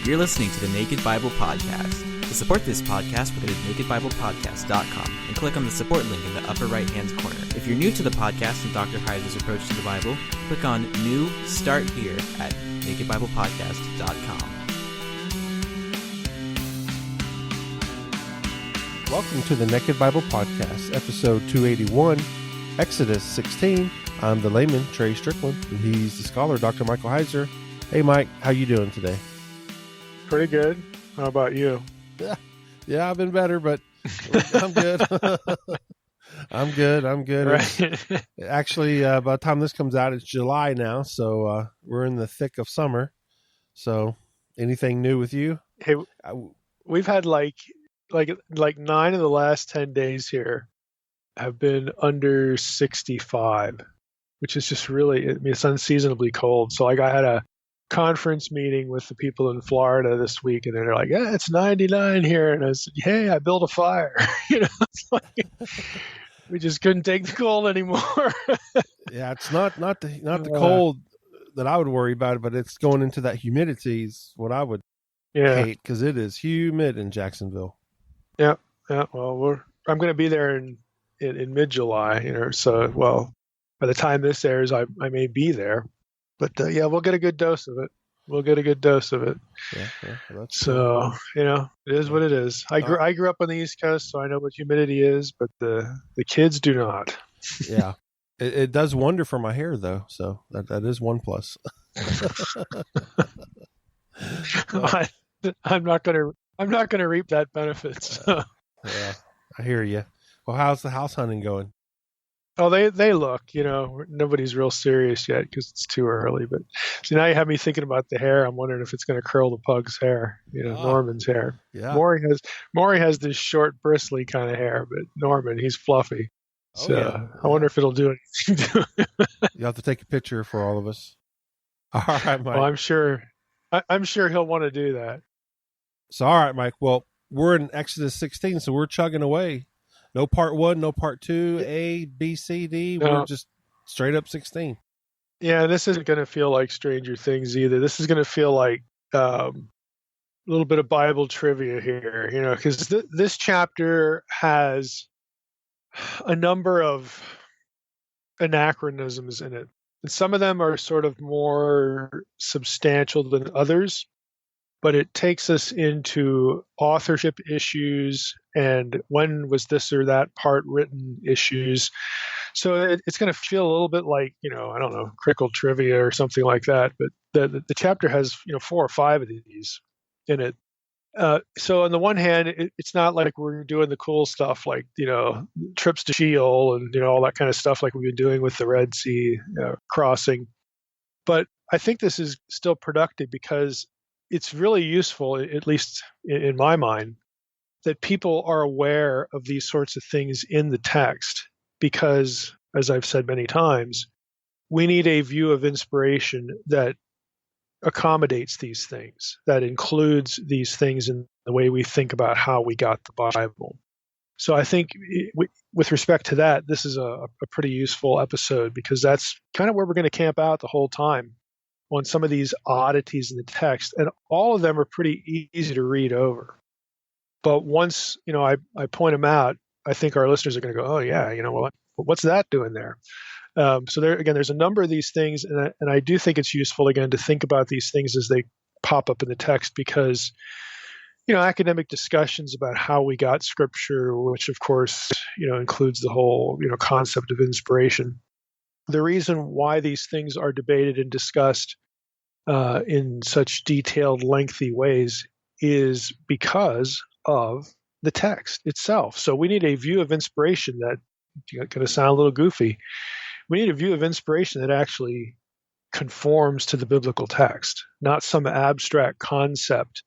You're listening to the Naked Bible Podcast. To support this podcast, go to nakedbiblepodcast.com and click on the support link in the upper right-hand corner. If you're new to the podcast and Dr. Heiser's approach to the Bible, click on New Start Here at nakedbiblepodcast.com. Welcome to the Naked Bible Podcast, episode 281, Exodus 16. I'm the layman, Trey Strickland, and he's the scholar, Dr. Michael Heiser. Hey, Mike, how you doing today? Pretty good. How about you? Yeah, I've been better, but I'm good. I'm good. Right. Actually, by the time this comes out, it's July now, so we're in the thick of summer. So, anything new with you? Hey, we've had like 9 of the last 10 days here have been under 65, which is just really, it's unseasonably cold. So like I had a conference meeting with the people in Florida this week, and they're like, "Yeah, it's 99 here," and I said, "Hey, I built a fire." It's like we just couldn't take the cold anymore. Yeah, it's not the cold that I would worry about, but it's going into that humidity is what I would hate, because it is humid in Jacksonville. Yeah. Well, I'm going to be there in mid-July, so by the time this airs, I may be there. But we'll get a good dose of it. Yeah, so it is what it is. I grew up on the East Coast, so I know what humidity is, but the kids do not. Yeah, it does wonder for my hair though, so that is one plus. I'm not gonna reap that benefit. So. Yeah, I hear you. Well, how's the house hunting going? Oh, they look, nobody's real serious yet because it's too early. But see, now you have me thinking about the hair. I'm wondering if it's going to curl the pug's hair, Norman's hair. Yeah. Maury has this short, bristly kind of hair, but Norman, he's fluffy. So yeah. I wonder if it'll do anything to him. You'll have to take a picture for all of us. All right, Mike. Well, I'm sure he'll want to do that. So, all right, Mike. Well, we're in Exodus 16, so we're chugging away. No part 1, no part 2, A, B, C, D. No. We're just straight up 16. Yeah, this isn't going to feel like Stranger Things either. This is going to feel like a little bit of Bible trivia here, because this chapter has a number of anachronisms in it. And some of them are sort of more substantial than others, but it takes us into authorship issues and when was this or that part written issues. So it's going to feel a little bit like, I don't know, critical trivia or something like that. But the chapter has, 4 or 5 of these in it. So on the one hand, it's not like we're doing the cool stuff like, trips to Sheol and, all that kind of stuff like we've been doing with the Red Sea crossing. But I think this is still productive because it's really useful, at least in my mind, that people are aware of these sorts of things in the text because, as I've said many times, we need a view of inspiration that accommodates these things, that includes these things in the way we think about how we got the Bible. So I think with respect to that, this is a pretty useful episode because that's kind of where we're going to camp out the whole time on some of these oddities in the text. And all of them are pretty easy to read over. But once, I point them out, I think our listeners are going to go, oh, yeah, well, what's that doing there? So there's a number of these things, and I do think it's useful, again, to think about these things as they pop up in the text because, academic discussions about how we got Scripture, which, of course, includes the whole, concept of inspiration. The reason why these things are debated and discussed in such detailed, lengthy ways is because of the text itself. So we need a view of inspiration that, going to sound a little goofy, we need a view of inspiration that actually conforms to the biblical text, not some abstract concept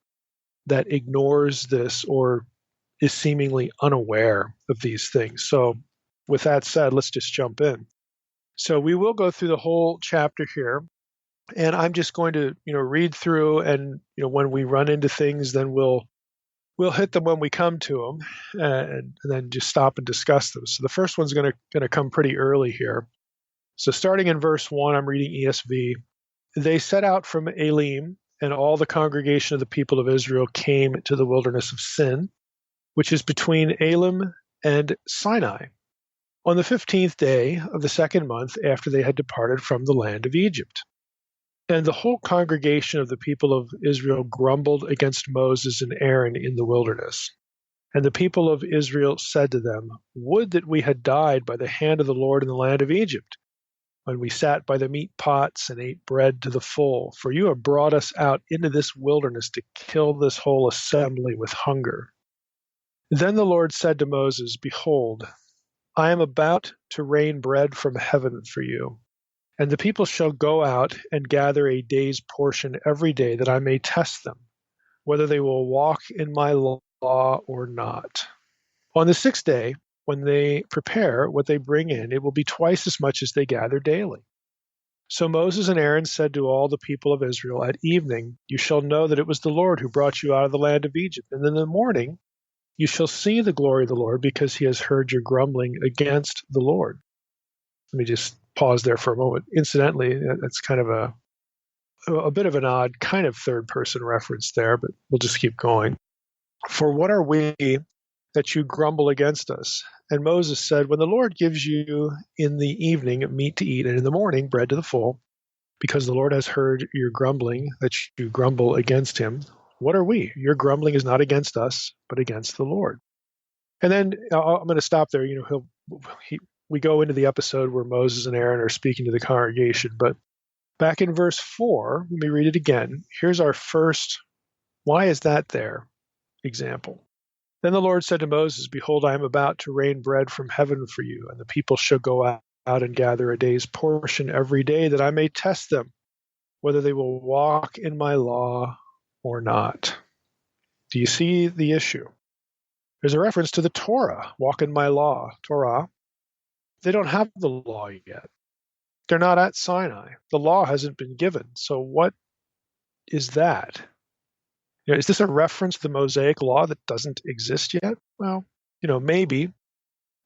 that ignores this or is seemingly unaware of these things. So with that said, let's just jump in. So we will go through the whole chapter here, and I'm just going to, read through, and, when we run into things, then we'll hit them when we come to them, and then just stop and discuss them. So the first one's going to come pretty early here. So starting in verse 1, I'm reading ESV. They set out from Elim and all the congregation of the people of Israel came to the wilderness of Sin, which is between Elim and Sinai, on the 15th day of the second month after they had departed from the land of Egypt. And the whole congregation of the people of Israel grumbled against Moses and Aaron in the wilderness. And the people of Israel said to them, "Would that we had died by the hand of the Lord in the land of Egypt, when we sat by the meat pots and ate bread to the full. For you have brought us out into this wilderness to kill this whole assembly with hunger." Then the Lord said to Moses, "Behold, I am about to rain bread from heaven for you. And the people shall go out and gather a day's portion every day, that I may test them, whether they will walk in my law or not. On the sixth day, when they prepare what they bring in, it will be twice as much as they gather daily." So Moses and Aaron said to all the people of Israel, "At evening you shall know that it was the Lord who brought you out of the land of Egypt. And in the morning you shall see the glory of the Lord, because he has heard your grumbling against the Lord." Let me just pause there for a moment. Incidentally, that's kind of a bit of an odd kind of third-person reference there, but we'll just keep going. "For what are we that you grumble against us?" And Moses said, "When the Lord gives you in the evening meat to eat, and in the morning bread to the full, because the Lord has heard your grumbling, that you grumble against him, what are we? Your grumbling is not against us, but against the Lord." And then I'm going to stop there. We go into the episode where Moses and Aaron are speaking to the congregation. But back in verse 4, let me read it again. Here's our first, "Why is that there?" example. "Then the Lord said to Moses, Behold, I am about to rain bread from heaven for you, and the people shall go out and gather a day's portion every day, that I may test them, whether they will walk in my law or not." Do you see the issue? There's a reference to the Torah, walk in my law, Torah. They don't have the law yet. They're not at Sinai. The law hasn't been given. So what is that? Is this a reference to the Mosaic law that doesn't exist yet? Well, maybe.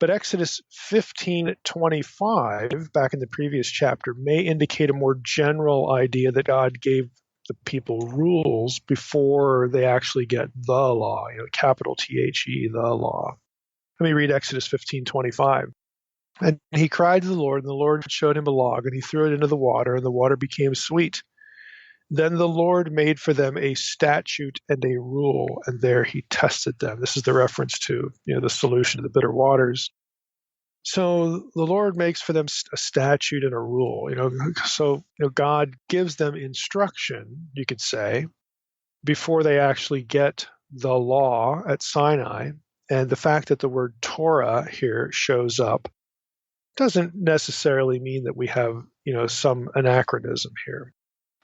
But Exodus 15:25, back in the previous chapter, may indicate a more general idea that God gave the people rules before they actually get the law, capital THE, the law. Let me read Exodus 15:25. "And he cried to the Lord, and the Lord showed him a log, and he threw it into the water, and the water became sweet. Then the Lord made for them a statute and a rule, and there he tested them." This is the reference to the solution to the bitter waters. So the Lord makes for them a statute and a rule. So God gives them instruction, you could say, before they actually get the law at Sinai. And the fact that the word Torah here shows up doesn't necessarily mean that we have some anachronism here.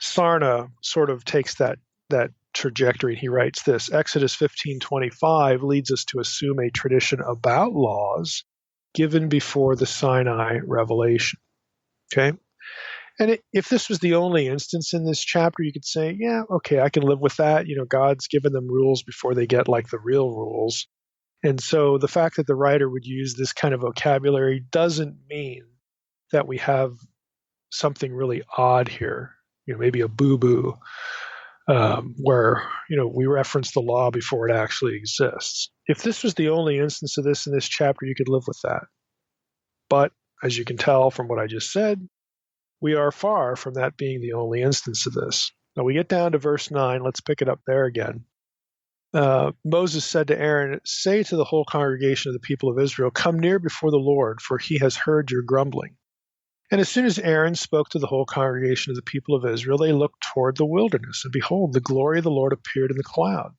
Sarna sort of takes that trajectory, and he writes this: Exodus 15:25 leads us to assume a tradition about laws given before the Sinai revelation. Okay? And if this was the only instance in this chapter, you could say, yeah, okay, I can live with that. God's given them rules before they get like the real rules. And so the fact that the writer would use this kind of vocabulary doesn't mean that we have something really odd here, maybe a boo-boo, where, we reference the law before it actually exists. If this was the only instance of this in this chapter, you could live with that. But as you can tell from what I just said, we are far from that being the only instance of this. Now we get down to verse 9. Let's pick it up there again. Moses said to Aaron, "Say to the whole congregation of the people of Israel, come near before the Lord, for he has heard your grumbling." And as soon as Aaron spoke to the whole congregation of the people of Israel, they looked toward the wilderness, and behold, the glory of the Lord appeared in the cloud.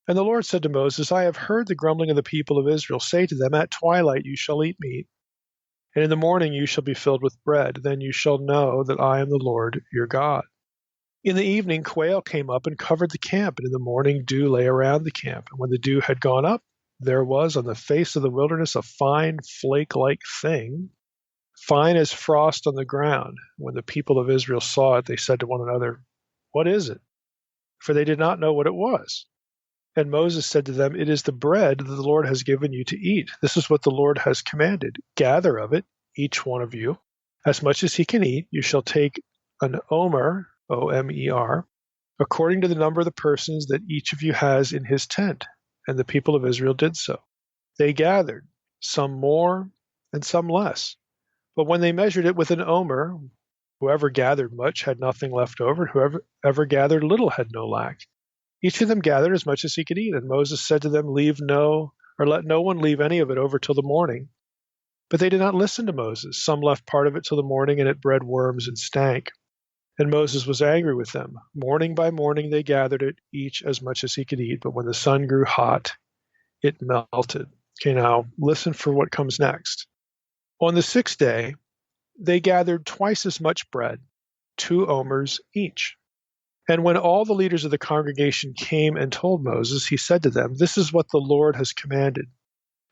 And the Lord said to Moses, "I have heard the grumbling of the people of Israel. Say to them, at twilight you shall eat meat, and in the morning you shall be filled with bread. Then you shall know that I am the Lord your God. In the evening quail came up and covered the camp, and in the morning dew lay around the camp. And when the dew had gone up, there was on the face of the wilderness a fine flake-like thing, fine as frost on the ground. When the people of Israel saw it, they said to one another, 'What is it?' For they did not know what it was. And Moses said to them, 'It is the bread that the Lord has given you to eat. This is what the Lord has commanded. Gather of it, each one of you, as much as he can eat. You shall take an omer, O-M-E-R, according to the number of the persons that each of you has in his tent. And the people of Israel did so. They gathered, some more and some less. But when they measured it with an omer, whoever gathered much had nothing left over, whoever gathered little had no lack. Each of them gathered as much as he could eat. And Moses said to them, let no one leave any of it over till the morning. But they did not listen to Moses. Some left part of it till the morning, and it bred worms and stank. And Moses was angry with them. Morning by morning they gathered it, each as much as he could eat. But when the sun grew hot, it melted. Okay, now listen for what comes next. On the sixth day, they gathered twice as much bread, 2 omers each. And when all the leaders of the congregation came and told Moses, he said to them, "This is what the Lord has commanded.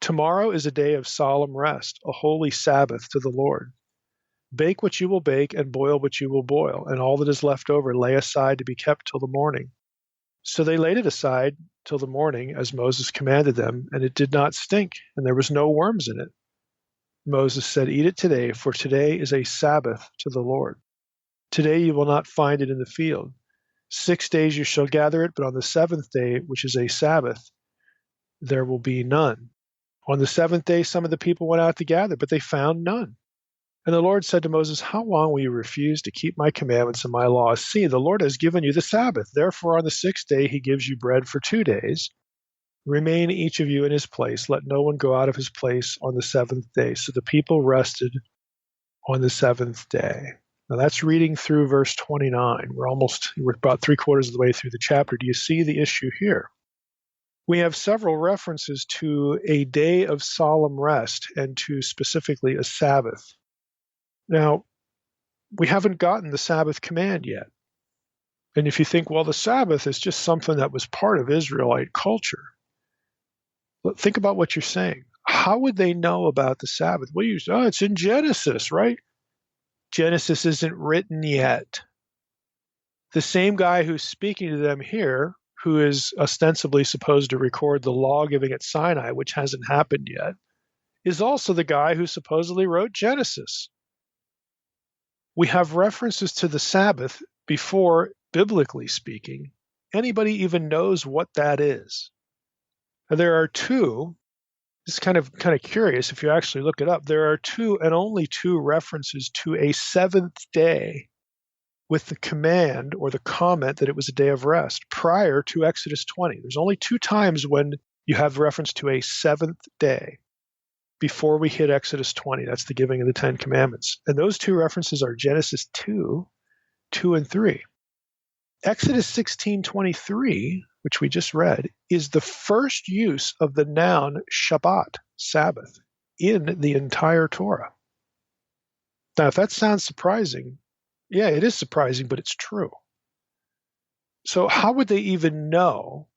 Tomorrow is a day of solemn rest, a holy Sabbath to the Lord. Bake what you will bake and boil what you will boil, and all that is left over lay aside to be kept till the morning." So they laid it aside till the morning, as Moses commanded them, and it did not stink, and there was no worms in it. Moses said, "Eat it today, for today is a Sabbath to the Lord. Today you will not find it in the field. 6 days you shall gather it, but on the 7th day, which is a Sabbath, there will be none." On the 7th day some of the people went out to gather, but they found none. And the Lord said to Moses, "How long will you refuse to keep my commandments and my laws? See, the Lord has given you the Sabbath. Therefore on the 6th day he gives you bread for 2 days. Remain each of you in his place. Let no one go out of his place on the 7th day." So the people rested on the 7th day. Now that's reading through verse 29. We're about 3/4 of the way through the chapter. Do you see the issue here? We have several references to a day of solemn rest and to specifically a Sabbath. Now, we haven't gotten the Sabbath command yet. And if you think, well, the Sabbath is just something that was part of Israelite culture, think about what you're saying. How would they know about the Sabbath? Well, it's in Genesis, right? Genesis isn't written yet. The same guy who's speaking to them here, who is ostensibly supposed to record the law giving at Sinai, which hasn't happened yet, is also the guy who supposedly wrote Genesis. We have references to the Sabbath before, biblically speaking, anybody even knows what that is. Now, there are two. It's kind of curious if you actually look it up. There are 2 and only 2 references to a 7th day with the command or the comment that it was a day of rest prior to Exodus 20. There's only 2 times when you have reference to a 7th day before we hit Exodus 20. That's the giving of the 10 commandments. And those 2 references are Genesis 2 and 3. Exodus 16:23, which we just read, is the first use of the noun Shabbat, Sabbath, in the entire Torah. Now, if that sounds surprising, yeah, it is surprising, but it's true. So how would they even know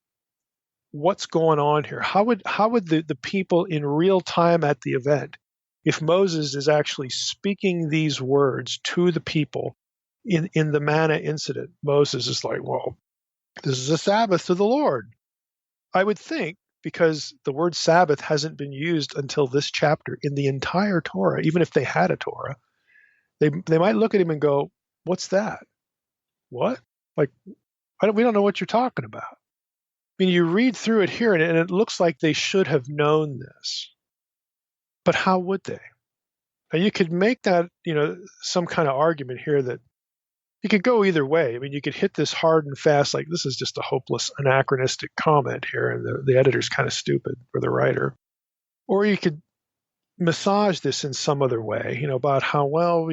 what's going on here? How would the people in real time at the event, if Moses is actually speaking these words to the people in the manna incident, Moses is like, well, this is a Sabbath to the Lord. I would think, because the word Sabbath hasn't been used until this chapter in the entire Torah, even if they had a Torah, they might look at him and go, "What's that? What? Like, we don't know what you're talking about." I mean, you read through it here, and it looks like they should have known this. But how would they? Now, you could make that, some kind of argument here that you could go either way. I mean, you could hit this hard and fast, like this is just a hopeless, anachronistic comment here, and the editor's kind of stupid, or the writer. Or you could massage this in some other way, about how, well,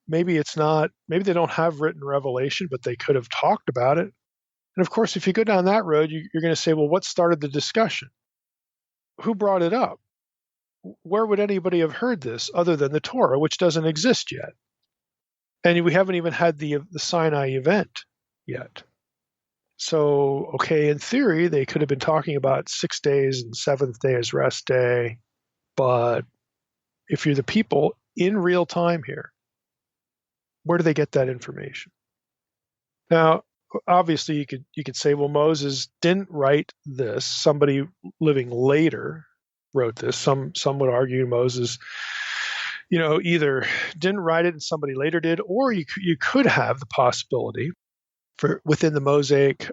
maybe they don't have written revelation, but they could have talked about it. And of course, if you go down that road, you're going to say, well, what started the discussion? Who brought it up? Where would anybody have heard this other than the Torah, which doesn't exist yet? And we haven't even had the Sinai event yet. So, okay, in theory, they could have been talking about 6 days and 7th day as rest day. But if you're the people in real time here, where do they get that information? Now, obviously, you could say, well, Moses didn't write this. Somebody living later wrote this. Some would argue Moses, either didn't write it and somebody later did, or you could have the possibility for within the Mosaic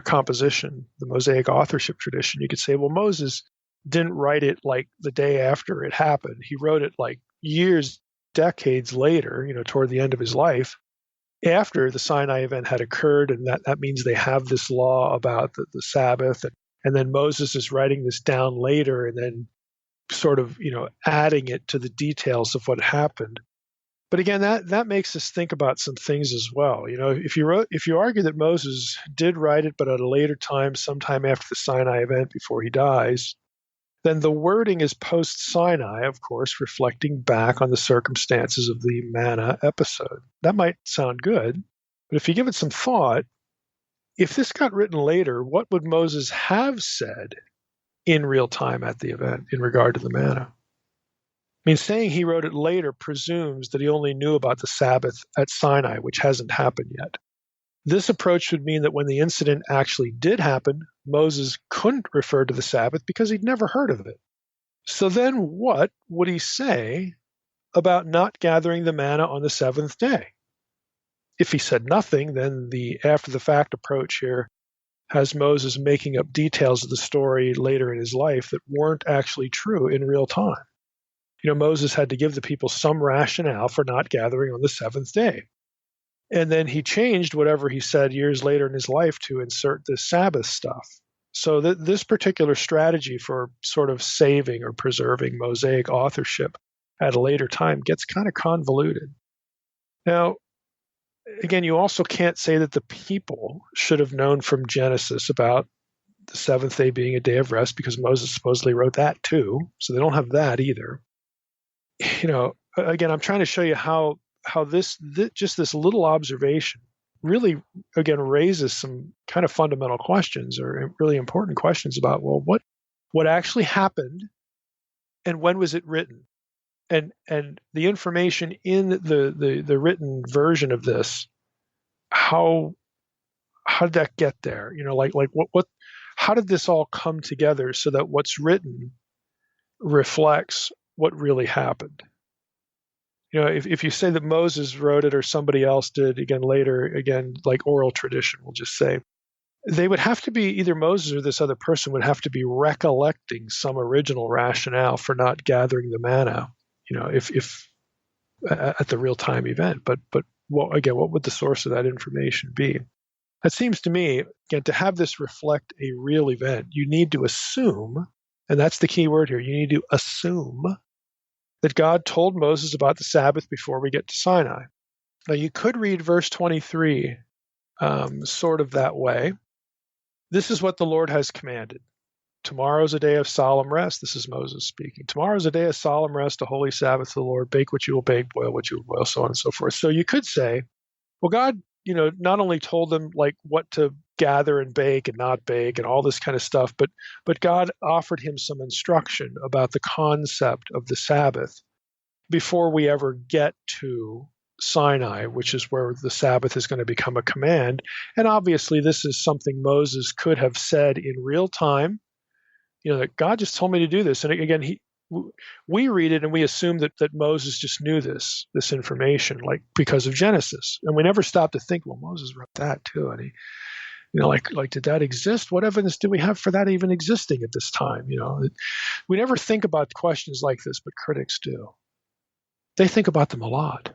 composition, the Mosaic authorship tradition, you could say, well, Moses didn't write it like the day after it happened. He wrote it like years, decades later, toward the end of his life, after the Sinai event had occurred, and that means they have this law about the Sabbath, and then Moses is writing this down later, and then sort of adding it to the details of what happened. But again, that makes us think about some things as well. If you argue that Moses did write it, but at a later time, sometime after the Sinai event, before he dies, then the wording is post-Sinai, of course, reflecting back on the circumstances of the manna episode. That might sound good, but if you give it some thought, if this got written later, what would Moses have said in real time at the event in regard to the manna? I mean, saying he wrote it later presumes that he only knew about the Sabbath at Sinai, which hasn't happened yet. This approach would mean that when the incident actually did happen, Moses couldn't refer to the Sabbath because he'd never heard of it. So then what would he say about not gathering the manna on the seventh day? If he said nothing, then the after-the-fact approach here has Moses making up details of the story later in his life that weren't actually true in real time. Moses had to give the people some rationale for not gathering on the seventh day. And then he changed whatever he said years later in his life to insert this Sabbath stuff. So this particular strategy for sort of saving or preserving Mosaic authorship at a later time gets kind of convoluted. Now, again, you also can't say that the people should have known from Genesis about the seventh day being a day of rest, because Moses supposedly wrote that too. So they don't have that either. Again, I'm trying to show you how this just this little observation really, again, raises some kind of fundamental questions, or really important questions about, well, what actually happened, and when was it written, and the information in the written version of this, how did that get there? What how did this all come together so that what's written reflects what really happened? If you say that Moses wrote it or somebody else did, later, like oral tradition, we'll just say, they would have to be, either Moses or this other person would have to be recollecting some original rationale for not gathering the manna, if at the real time event. But what would the source of that information be? It seems to me, again, to have this reflect a real event, you need to assume, and that's the key word here, you need to assume that God told Moses about the Sabbath before we get to Sinai. Now, you could read verse 23 sort of that way. This is what the Lord has commanded. Tomorrow's a day of solemn rest. This is Moses speaking. Tomorrow's a day of solemn rest, a holy Sabbath to the Lord. Bake what you will bake, boil what you will boil, so on and so forth. So you could say, well, God, not only told them like what to gather and bake and not bake and all this kind of stuff, but God offered him some instruction about the concept of the Sabbath before we ever get to Sinai, which is where the Sabbath is going to become a command. And obviously this is something Moses could have said in real time, that God just told me to do this. And again, we read it and we assume that Moses just knew this information, like because of Genesis. And we never stop to think, well, Moses wrote that too. And he, did that exist? What evidence do we have for that even existing at this time? We never think about questions like this, but critics do. They think about them a lot.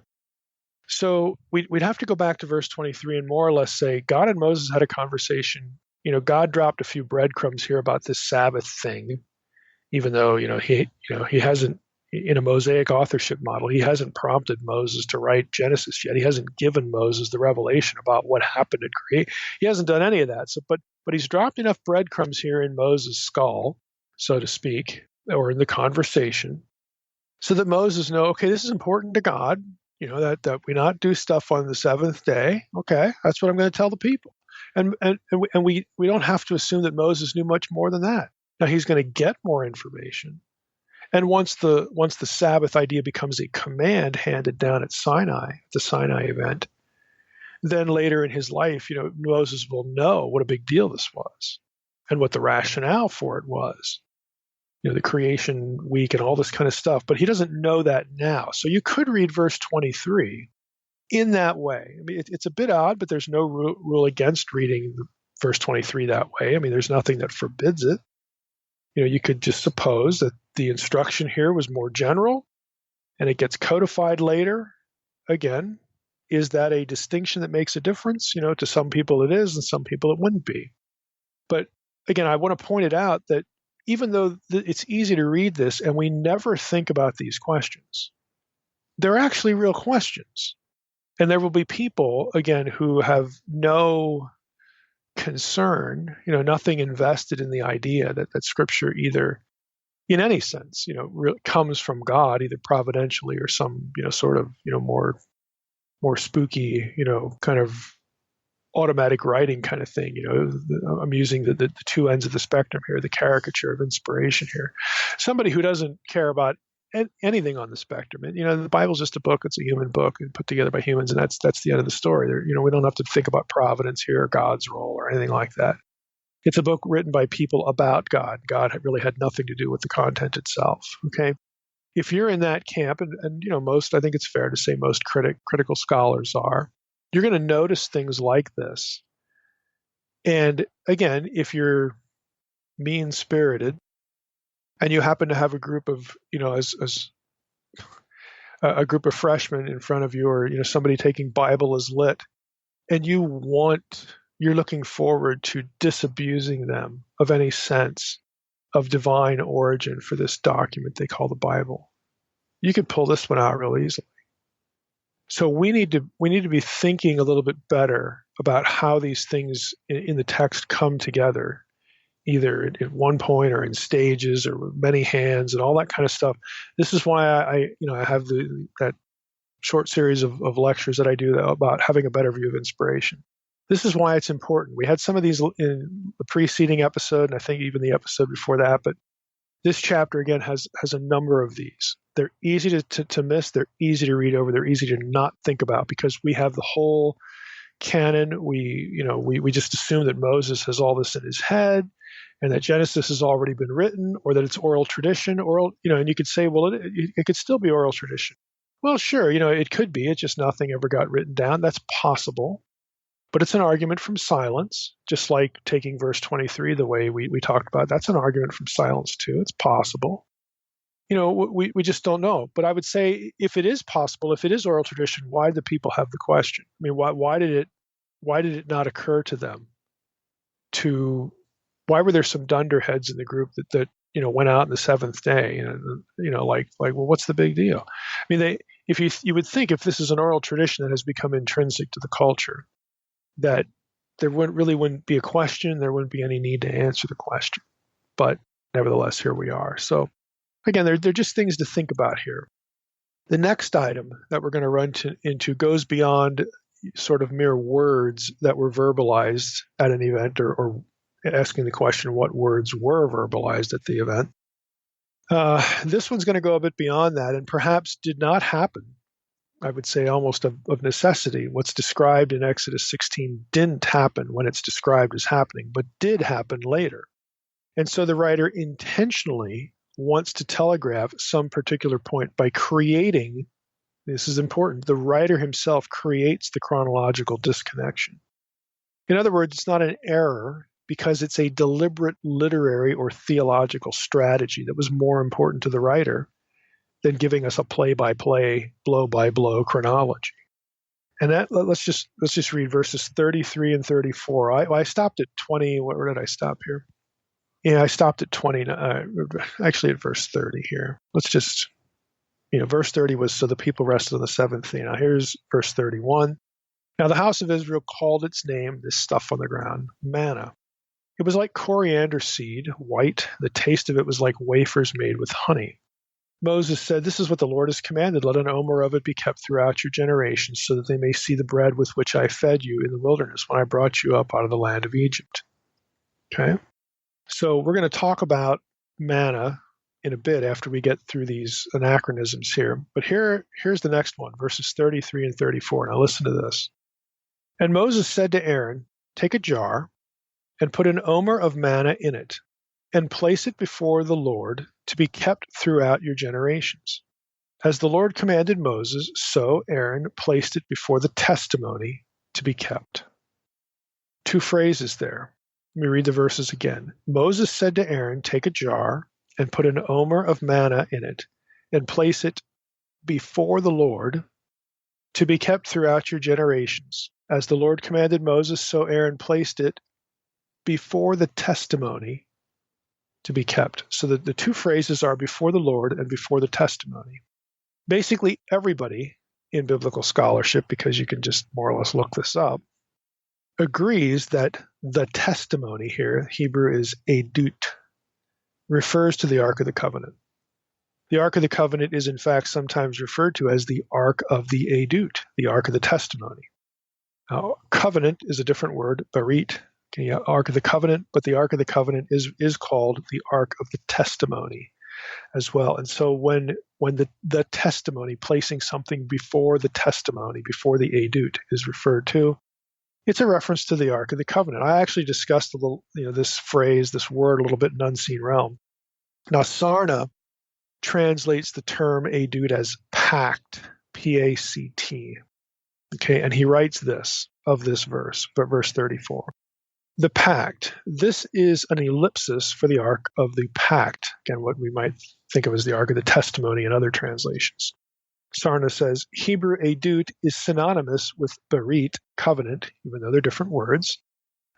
So we'd have to go back to verse 23 and more or less say, God and Moses had a conversation. God dropped a few breadcrumbs here about this Sabbath thing, even though, he hasn't, in a Mosaic authorship model, he hasn't prompted Moses to write Genesis yet. He hasn't given Moses the revelation about what happened at creation. He hasn't done any of that. So, but he's dropped enough breadcrumbs here in Moses' skull, so to speak, or in the conversation, so that Moses know, okay, this is important to God, that we not do stuff on the seventh day. Okay, that's what I'm going to tell the people. And we don't have to assume that Moses knew much more than that. Now he's going to get more information. And once the Sabbath idea becomes a command handed down at Sinai, the Sinai event, then later in his life, Moses will know what a big deal this was and what the rationale for it was. The creation week and all this kind of stuff, but he doesn't know that now. So you could read verse 23 in that way. I mean, it's a bit odd, but there's no rule against reading verse 23 that way. I mean, there's nothing that forbids it. You could just suppose that the instruction here was more general and it gets codified later. Again, is that a distinction that makes a difference? To some people it is, and some people it wouldn't be. But again, I want to point it out that even though it's easy to read this and we never think about these questions, they're actually real questions. And there will be people, again, who have no concern, nothing invested in the idea that Scripture either, in any sense, comes from God, either providentially or some, sort of, more spooky, kind of automatic writing kind of thing. I'm using the two ends of the spectrum here, the caricature of inspiration here. Somebody who doesn't care about anything on the spectrum. And, the Bible's just a book. It's a human book and put together by humans, and that's the end of the story. We don't have to think about providence here or God's role or anything like that. It's a book written by people about God. God really had nothing to do with the content itself. Okay, if you're in that camp, and most, I think it's fair to say most critical scholars are, you're going to notice things like this. And again, if you're mean-spirited, and you happen to have a group of, as a group of freshmen in front of you, or somebody taking Bible as lit, and you're looking forward to disabusing them of any sense of divine origin for this document they call the Bible, you could pull this one out real easily. So we need to be thinking a little bit better about how these things in the text come together, either at one point or in stages or with many hands and all that kind of stuff. This is why I have that short series of lectures that I do about having a better view of inspiration. This is why it's important. We had some of these in the preceding episode, and I think even the episode before that, but this chapter, again, has a number of these. They're easy to miss. They're easy to read over. They're easy to not think about because we have the whole canon. We just assume that Moses has all this in his head and that Genesis has already been written, or that it's oral tradition, and you could say, well, it could still be oral tradition. Well, sure, it could be. It's just nothing ever got written down. That's possible. But it's an argument from silence, just like taking verse 23 the way we talked about. That's an argument from silence too. It's possible. We just don't know. But I would say if it is possible, if it is oral tradition, why do the people have the question? I mean, why did it not occur to them why were there some dunderheads in the group that went out on the seventh day and well, what's the big deal? I mean, you would think if this is an oral tradition that has become intrinsic to the culture, that there wouldn't be a question, there wouldn't be any need to answer the question. But nevertheless, here we are. So again, they're just things to think about here. The next item that we're going to run into goes beyond sort of mere words that were verbalized at an event, or asking the question what words were verbalized at the event. This one's going to go a bit beyond that and perhaps did not happen. I would say almost of necessity. What's described in Exodus 16 didn't happen when it's described as happening, but did happen later. And so the writer intentionally wants to telegraph some particular point by creating, this is important, the writer himself creates the chronological disconnection. In other words, it's not an error because it's a deliberate literary or theological strategy that was more important to the writer than giving us a play-by-play, blow-by-blow chronology. And that let's just read verses 33 and 34. I stopped at 20. Where did I stop here? Yeah, I stopped at 20. Actually, at verse 30 here. Let's just, verse 30 was, so the people rested on the seventh day. Now here's verse 31. Now the house of Israel called its name, this stuff on the ground, manna. It was like coriander seed, white. The taste of it was like wafers made with honey. Moses said, this is what the Lord has commanded. Let an omer of it be kept throughout your generations so that they may see the bread with which I fed you in the wilderness when I brought you up out of the land of Egypt. Okay? So we're going to talk about manna in a bit after we get through these anachronisms here. But here's the next one, verses 33 and 34. Now listen to this. And Moses said to Aaron, take a jar and put an omer of manna in it and place it before the Lord to be kept throughout your generations. As the Lord commanded Moses, so Aaron placed it before the testimony to be kept. Two phrases there. Let me read the verses again. Moses said to Aaron, take a jar and put an omer of manna in it and place it before the Lord to be kept throughout your generations. As the Lord commanded Moses, so Aaron placed it before the testimony to be kept. So the two phrases are before the Lord and before the testimony. Basically, everybody in biblical scholarship, because you can just more or less look this up, agrees that the testimony here, Hebrew is edut, refers to the Ark of the Covenant. The Ark of the Covenant is in fact sometimes referred to as the Ark of the edut, the Ark of the Testimony. Now, covenant is a different word, barit, okay, Ark of the Covenant, but the Ark of the Covenant is called the Ark of the Testimony as well. And so when the testimony, placing something before the testimony, before the edut is referred to, it's a reference to the Ark of the Covenant. I actually discussed a little, this phrase, this word a little bit in Unseen Realm. Now, Sarna translates the term edut as pact, P-A-C-T. Okay, and he writes this of this verse, but verse 34. The pact, this is an ellipsis for the Ark of the Pact. Again, what we might think of as the Ark of the Testimony in other translations. Sarna says, Hebrew edut is synonymous with barit, covenant, even though they're different words.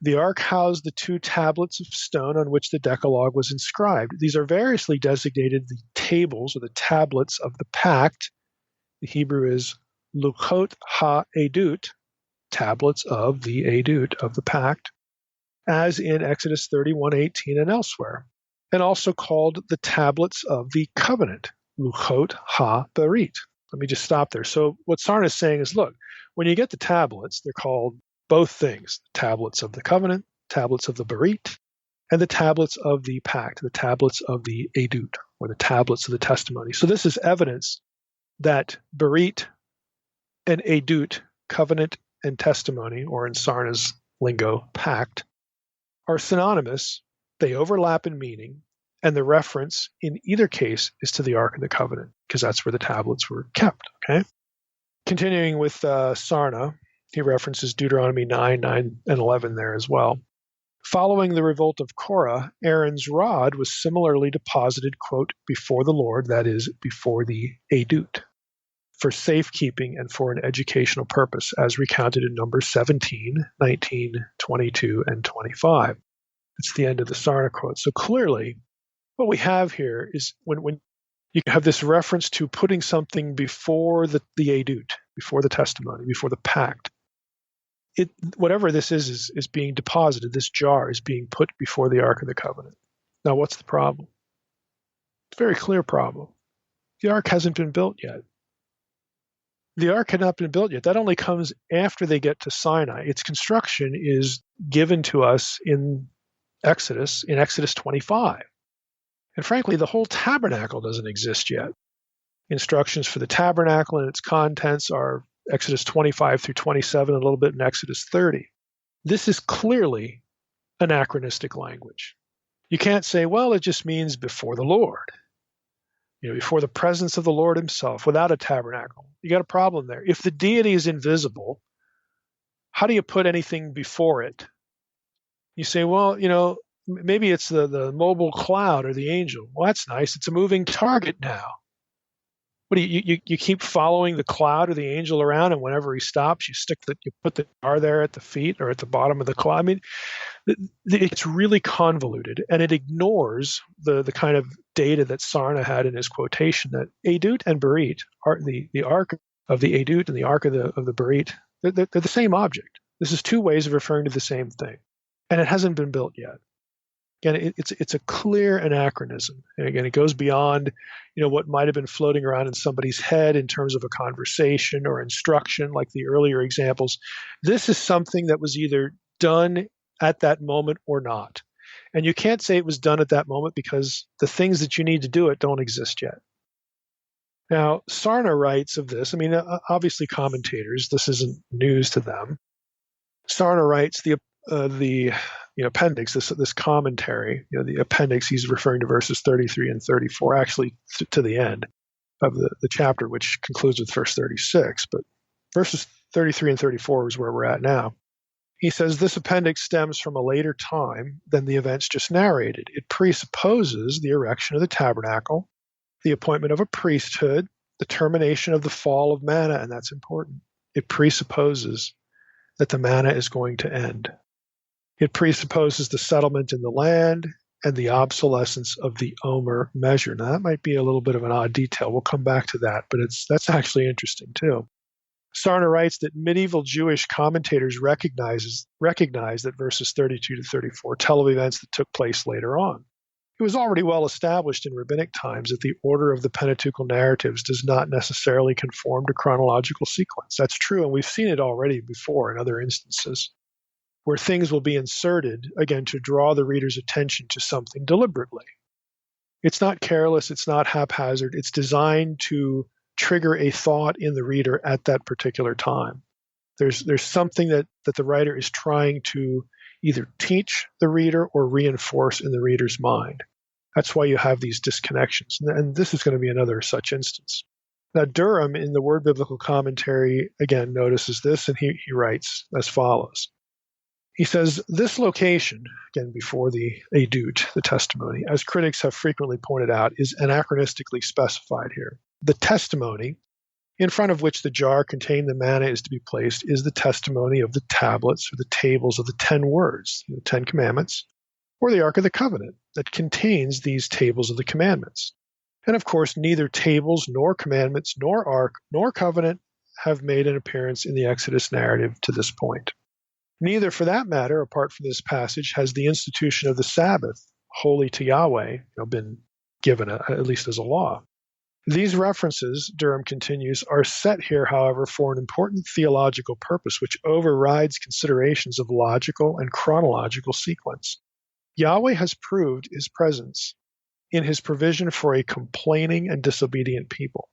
The ark housed the two tablets of stone on which the Decalogue was inscribed. These are variously designated the tables or the tablets of the pact. The Hebrew is luchot ha-edut, tablets of the edut, of the pact, as in Exodus 31:18 and elsewhere, and also called the tablets of the covenant, luchot ha-barit. Let me just stop there. So what Sarna is saying is, look, when you get the tablets, they're called both things, tablets of the covenant, tablets of the barit, and the tablets of the pact, the tablets of the edut, or the tablets of the testimony. So this is evidence that barit and edut, covenant and testimony, or in Sarna's lingo, pact, are synonymous. They overlap in meaning, and the reference in either case is to the Ark of the Covenant, because that's where the tablets were kept. Okay. Continuing with Sarna, he references Deuteronomy 9 and 11 there as well. Following the revolt of Korah, Aaron's rod was similarly deposited, quote, before the Lord, that is, before the edut, for safekeeping and for an educational purpose, as recounted in Numbers 17, 19, 22, and 25. It's the end of the Sarna quote. So clearly, what we have here is when you have this reference to putting something before the edut, before the testimony, before the pact, whatever this is being deposited. This jar is being put before the Ark of the Covenant. Now, what's the problem? It's a very clear problem. The Ark hasn't been built yet. The Ark had not been built yet. That only comes after they get to Sinai. Its construction is given to us in Exodus 25. And frankly, the whole tabernacle doesn't exist yet. Instructions for the tabernacle and its contents are Exodus 25 through 27, a little bit in Exodus 30. This is clearly anachronistic language. You can't say, well, it just means before the Lord, before the presence of the Lord himself, without a tabernacle. You got a problem there. If the deity is invisible, how do you put anything before it? You say, well, maybe it's the mobile cloud or the angel. Well, that's nice. It's a moving target now. What do you keep following the cloud or the angel around, and whenever he stops, you put the jar there at the feet or at the bottom of the cloud. I mean, it's really convoluted, and it ignores the kind of data that Sarna had in his quotation that edut and barit are the ark of the edut and the ark of the barit. They're the same object. This is two ways of referring to the same thing, and it hasn't been built yet. Again, it's a clear anachronism. And again, it goes beyond, what might have been floating around in somebody's head in terms of a conversation or instruction, like the earlier examples. This is something that was either done at that moment or not. And you can't say it was done at that moment because the things that you need to do it don't exist yet. Now, Sarna writes of this. I mean, obviously commentators, this isn't news to them. Sarna writes the appendix, this commentary, the appendix, he's referring to verses 33 and 34, actually to the end. of the chapter, which concludes with verse 36. But verses 33 and 34 is where we're at now. He says this appendix stems from a later time than the events just narrated. It presupposes the erection of the tabernacle, the appointment of a priesthood, the termination of the fall of manna, and that's important. It presupposes that the manna is going to end. It presupposes the settlement in the land and the obsolescence of the omer measure. Now, that might be a little bit of an odd detail. We'll come back to that, but that's actually interesting too. Sarna writes that medieval Jewish commentators recognize that verses 32 to 34 tell of events that took place later on. It was already well established in rabbinic times that the order of the Pentateuchal narratives does not necessarily conform to chronological sequence. That's true, and we've seen it already before in other instances, where things will be inserted, again, to draw the reader's attention to something deliberately. It's not careless, it's not haphazard, it's designed to trigger a thought in the reader at that particular time. There's something that the writer is trying to either teach the reader or reinforce in the reader's mind. That's why you have these disconnections. And this is going to be another such instance. Now, Durham, in the Word Biblical Commentary, again, notices this, and he writes as follows. He says, this location, again, before the edut, the testimony, as critics have frequently pointed out, is anachronistically specified here. The testimony, in front of which the jar containing the manna is to be placed, is the testimony of the tablets or the tables of the 10 words, the 10 commandments, or the Ark of the Covenant that contains these tables of the commandments. And of course, neither tables, nor commandments, nor Ark, nor covenant have made an appearance in the Exodus narrative to this point. Neither, for that matter, apart from this passage, has the institution of the Sabbath, holy to Yahweh, been given, at least as a law. These references, Durham continues, are set here, however, for an important theological purpose which overrides considerations of logical and chronological sequence. Yahweh has proved his presence in his provision for a complaining and disobedient people.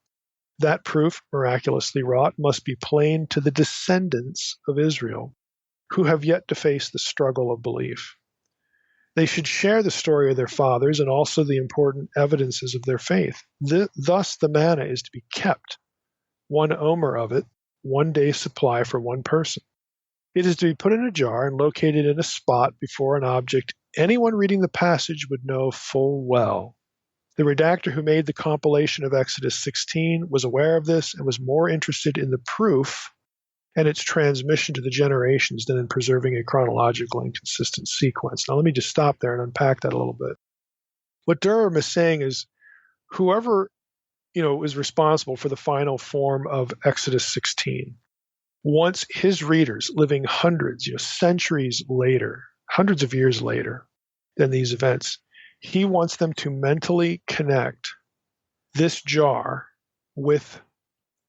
That proof, miraculously wrought, must be plain to the descendants of Israel, who have yet to face the struggle of belief. They should share the story of their fathers and also the important evidences of their faith. Thus, the manna is to be kept, 1 omer of it, 1 day's supply for one person. It is to be put in a jar and located in a spot before an object anyone reading the passage would know full well. The redactor who made the compilation of Exodus 16 was aware of this and was more interested in the proof and its transmission to the generations than in preserving a chronological and consistent sequence. Now, let me just stop there and unpack that a little bit. What Durham is saying is whoever, is responsible for the final form of Exodus 16 wants his readers living hundreds, centuries later, hundreds of years later than these events, he wants them to mentally connect this jar with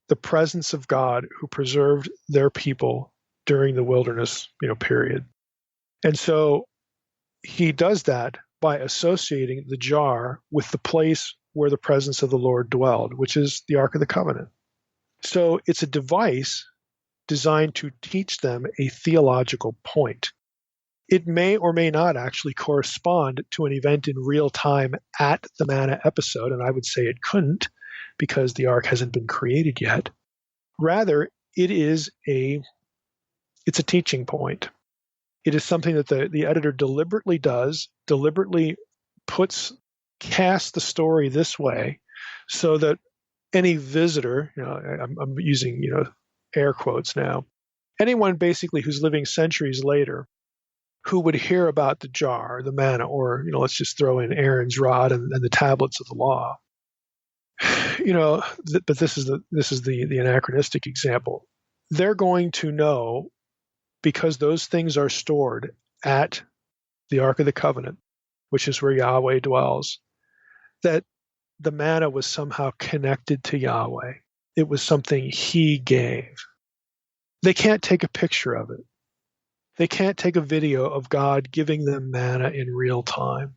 the presence of God who preserved their people during the wilderness, period. And so he does that by associating the jar with the place where the presence of the Lord dwelled, which is the Ark of the Covenant. So it's a device designed to teach them a theological point. It may or may not actually correspond to an event in real time at the manna episode, and I would say it couldn't, because the ark hasn't been created yet. Rather, it's a teaching point. It is something that the editor deliberately casts the story this way so that any visitor, I'm using, air quotes now, anyone basically who's living centuries later who would hear about the jar, the manna, or, let's just throw in Aaron's rod and the tablets of the law. But this is the anachronistic example. They're going to know, because those things are stored at the Ark of the Covenant, which is where Yahweh dwells, that the manna was somehow connected to Yahweh. It was something he gave. They can't take a picture of it. They can't take a video of God giving them manna in real time.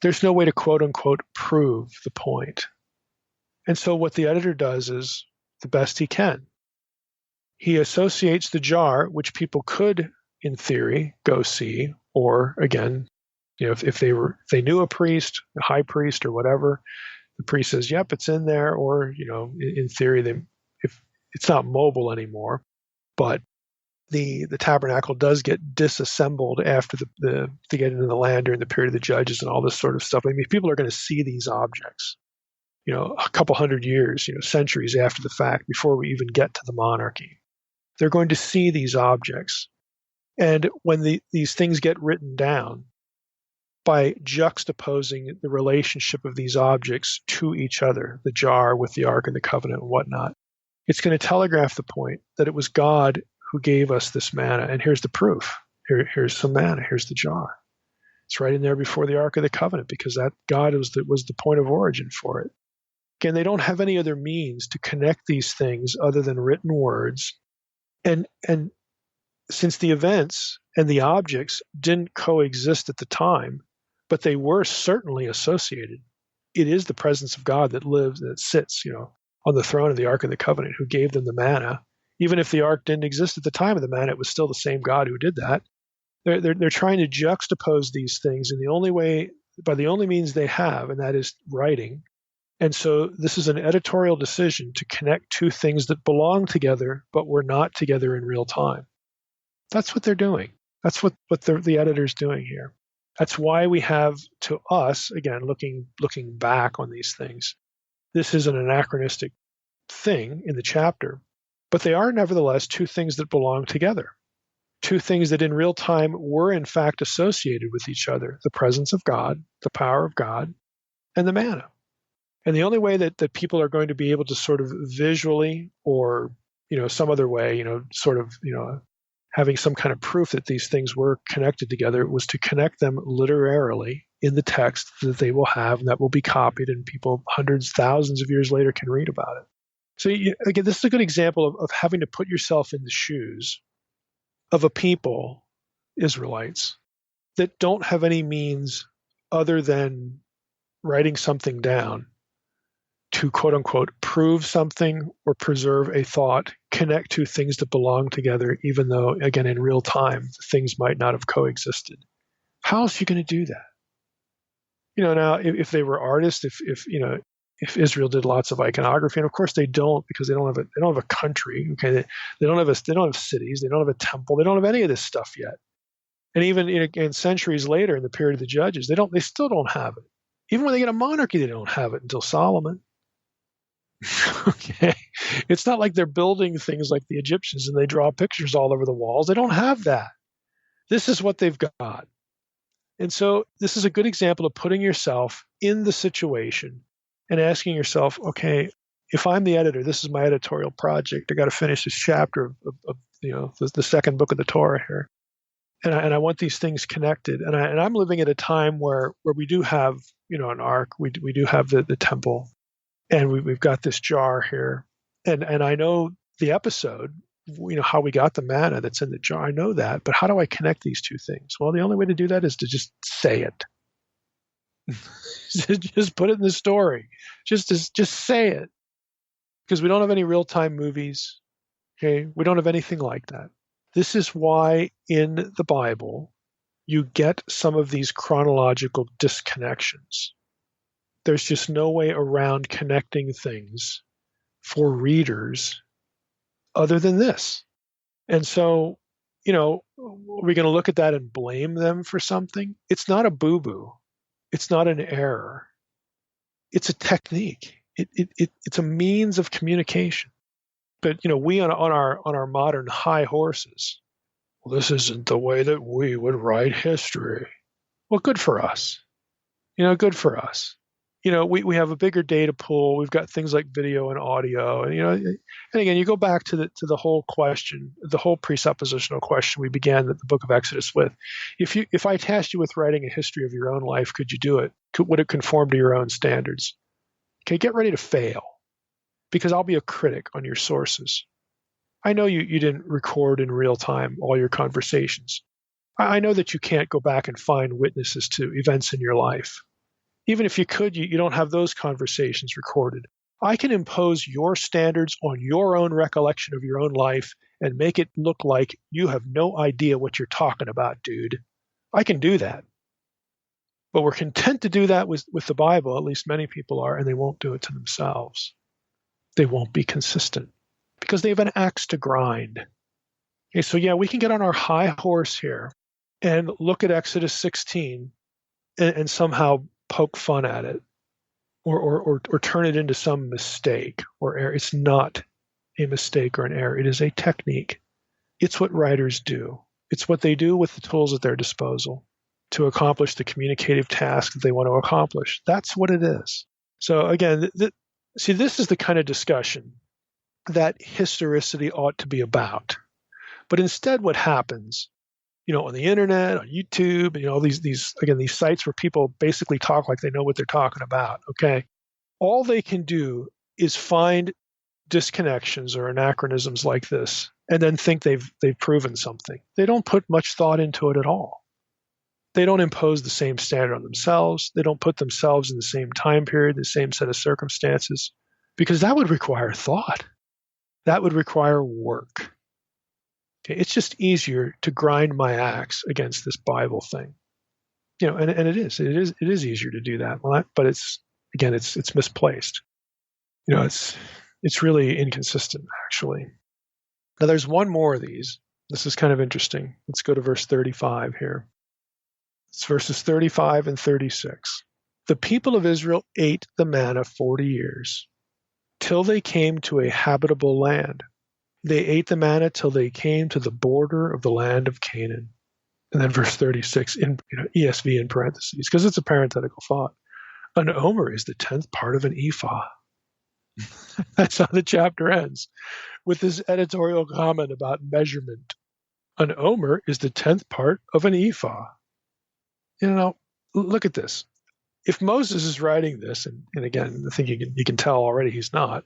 There's no way to quote unquote prove the point. And so what the editor does is the best he can. He associates the jar, which people could, in theory, go see, or again, if they knew a priest, a high priest, or whatever, The priest says, yep, it's in there, or, in theory, if it's not mobile anymore, but the tabernacle does get disassembled after to get into the land during the period of the judges and all this sort of stuff. I mean, people are going to see these objects, a couple hundred years, centuries after the fact, before we even get to the monarchy. They're going to see these objects. And when these things get written down, by juxtaposing the relationship of these objects to each other, the jar with the Ark and the Covenant and whatnot, it's going to telegraph the point that it was God who gave us this manna. And here's the proof. Here's some manna. Here's the jar. It's right in there before the Ark of the Covenant, because that God was the point of origin for it. Again, they don't have any other means to connect these things other than written words. And since the events and the objects didn't coexist at the time, but they were certainly associated, it is the presence of God that sits, on the throne of the Ark of the Covenant, who gave them the manna. Even if the Ark didn't exist at the time of the manna, it was still the same God who did that. They're trying to juxtapose these things in by the only means they have, and that is writing. And so this is an editorial decision to connect two things that belong together, but were not together in real time. That's what they're doing. That's what the editor's doing here. That's why we have, to us, again, looking back on these things, this is an anachronistic thing in the chapter, but they are nevertheless two things that belong together. Two things that in real time were in fact associated with each other: the presence of God, the power of God, and the manna. And the only way that people are going to be able to sort of visually, or some other way, having some kind of proof that these things were connected together, was to connect them literarily in the text that they will have, and that will be copied, and people hundreds, thousands of years later can read about it. So again, this is a good example of having to put yourself in the shoes of a people, Israelites, that don't have any means other than writing something down to, quote unquote, prove something or preserve a thought, connect two things that belong together, even though, again, in real time, things might not have coexisted. How else are you going to do that? Now, if they were artists, if Israel did lots of iconography, and of course they don't, because they don't have a country. Okay, they don't have cities, they don't have a temple, they don't have any of this stuff yet. And even in centuries later, in the period of the Judges, they still don't have it. Even when they get a monarchy, they don't have it until Solomon. Okay, it's not like they're building things like the Egyptians and they draw pictures all over the walls. They don't have that. This is what they've got. And so this is a good example of putting yourself in the situation and asking yourself, okay, if I'm the editor, this is my editorial project. I got to finish this chapter of the second book of the Torah here, and I want these things connected. And I'm living at a time where we do have an ark, we do have the temple, and we've got this jar here, and I know the episode, how we got the manna that's in the jar. I know that, but how do I connect these two things? Well, the only way to do that is to just say it. Just put it in the story. Just say it. Because we don't have any real-time movies. Okay? We don't have anything like that. This is why in the Bible you get some of these chronological disconnections. There's just no way around connecting things for readers other than this. And so, are we going to look at that and blame them for something? It's not a boo-boo. It's not an error. It's a technique. It's a means of communication. But we on our modern high horses, well, this isn't the way that we would write history. Well, good for us. Good for us. We have a bigger data pool. We've got things like video and audio, and again, you go back to the whole question, the whole presuppositional question we began the book of Exodus with. If I tasked you with writing a history of your own life, could you do it? Would it conform to your own standards? Okay, get ready to fail, because I'll be a critic on your sources. I know you didn't record in real time all your conversations. I know that you can't go back and find witnesses to events in your life. Even if you could, you don't have those conversations recorded. I can impose your standards on your own recollection of your own life and make it look like you have no idea what you're talking about, dude. I can do that. But we're content to do that with the Bible, at least many people are, and they won't do it to themselves. They won't be consistent because they have an axe to grind. Okay, so yeah, we can get on our high horse here and look at Exodus 16 and somehow poke fun at it or turn it into some mistake or error. It's not a mistake or an error. It is a technique. It's what writers do. It's what they do with the tools at their disposal to accomplish the communicative task that they want to accomplish. That's what it is. So again, see, this is the kind of discussion that historicity ought to be about. But instead, what happens, on the internet, on YouTube, all these sites where people basically talk like they know what they're talking about. Okay, all they can do is find disconnections or anachronisms like this, and then think they've proven something. They don't put much thought into it at all. They don't impose the same standard on themselves. They don't put themselves in the same time period, the same set of circumstances, because that would require thought. That would require work. Okay, it's just easier to grind my axe against this Bible thing, and it is easier to do that. But it's misplaced. It's really inconsistent, actually. Now, there's one more of these. This is kind of interesting. Let's go to verse 35 here. It's verses 35 and 36. The people of Israel ate the manna 40 years, till they came to a habitable land. They ate the manna till they came to the border of the land of Canaan. And then verse 36 in ESV in parentheses, because it's a parenthetical thought. An omer is the 10th part of an ephah. That's how the chapter ends, with this editorial comment about measurement. An omer is the 10th part of an ephah. Look at this. If Moses is writing this, and again, I think you can tell already he's not,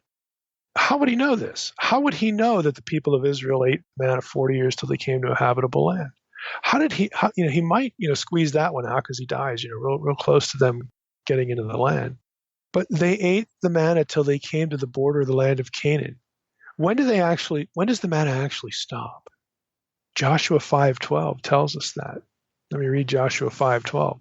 how would he know this? How would he know that the people of Israel ate manna 40 years till they came to a habitable land? How did he? He might squeeze that one out because he dies real close to them getting into the land. But they ate the manna till they came to the border of the land of Canaan. When does the manna actually stop? Joshua 5:12 tells us that. Let me read Joshua 5:12.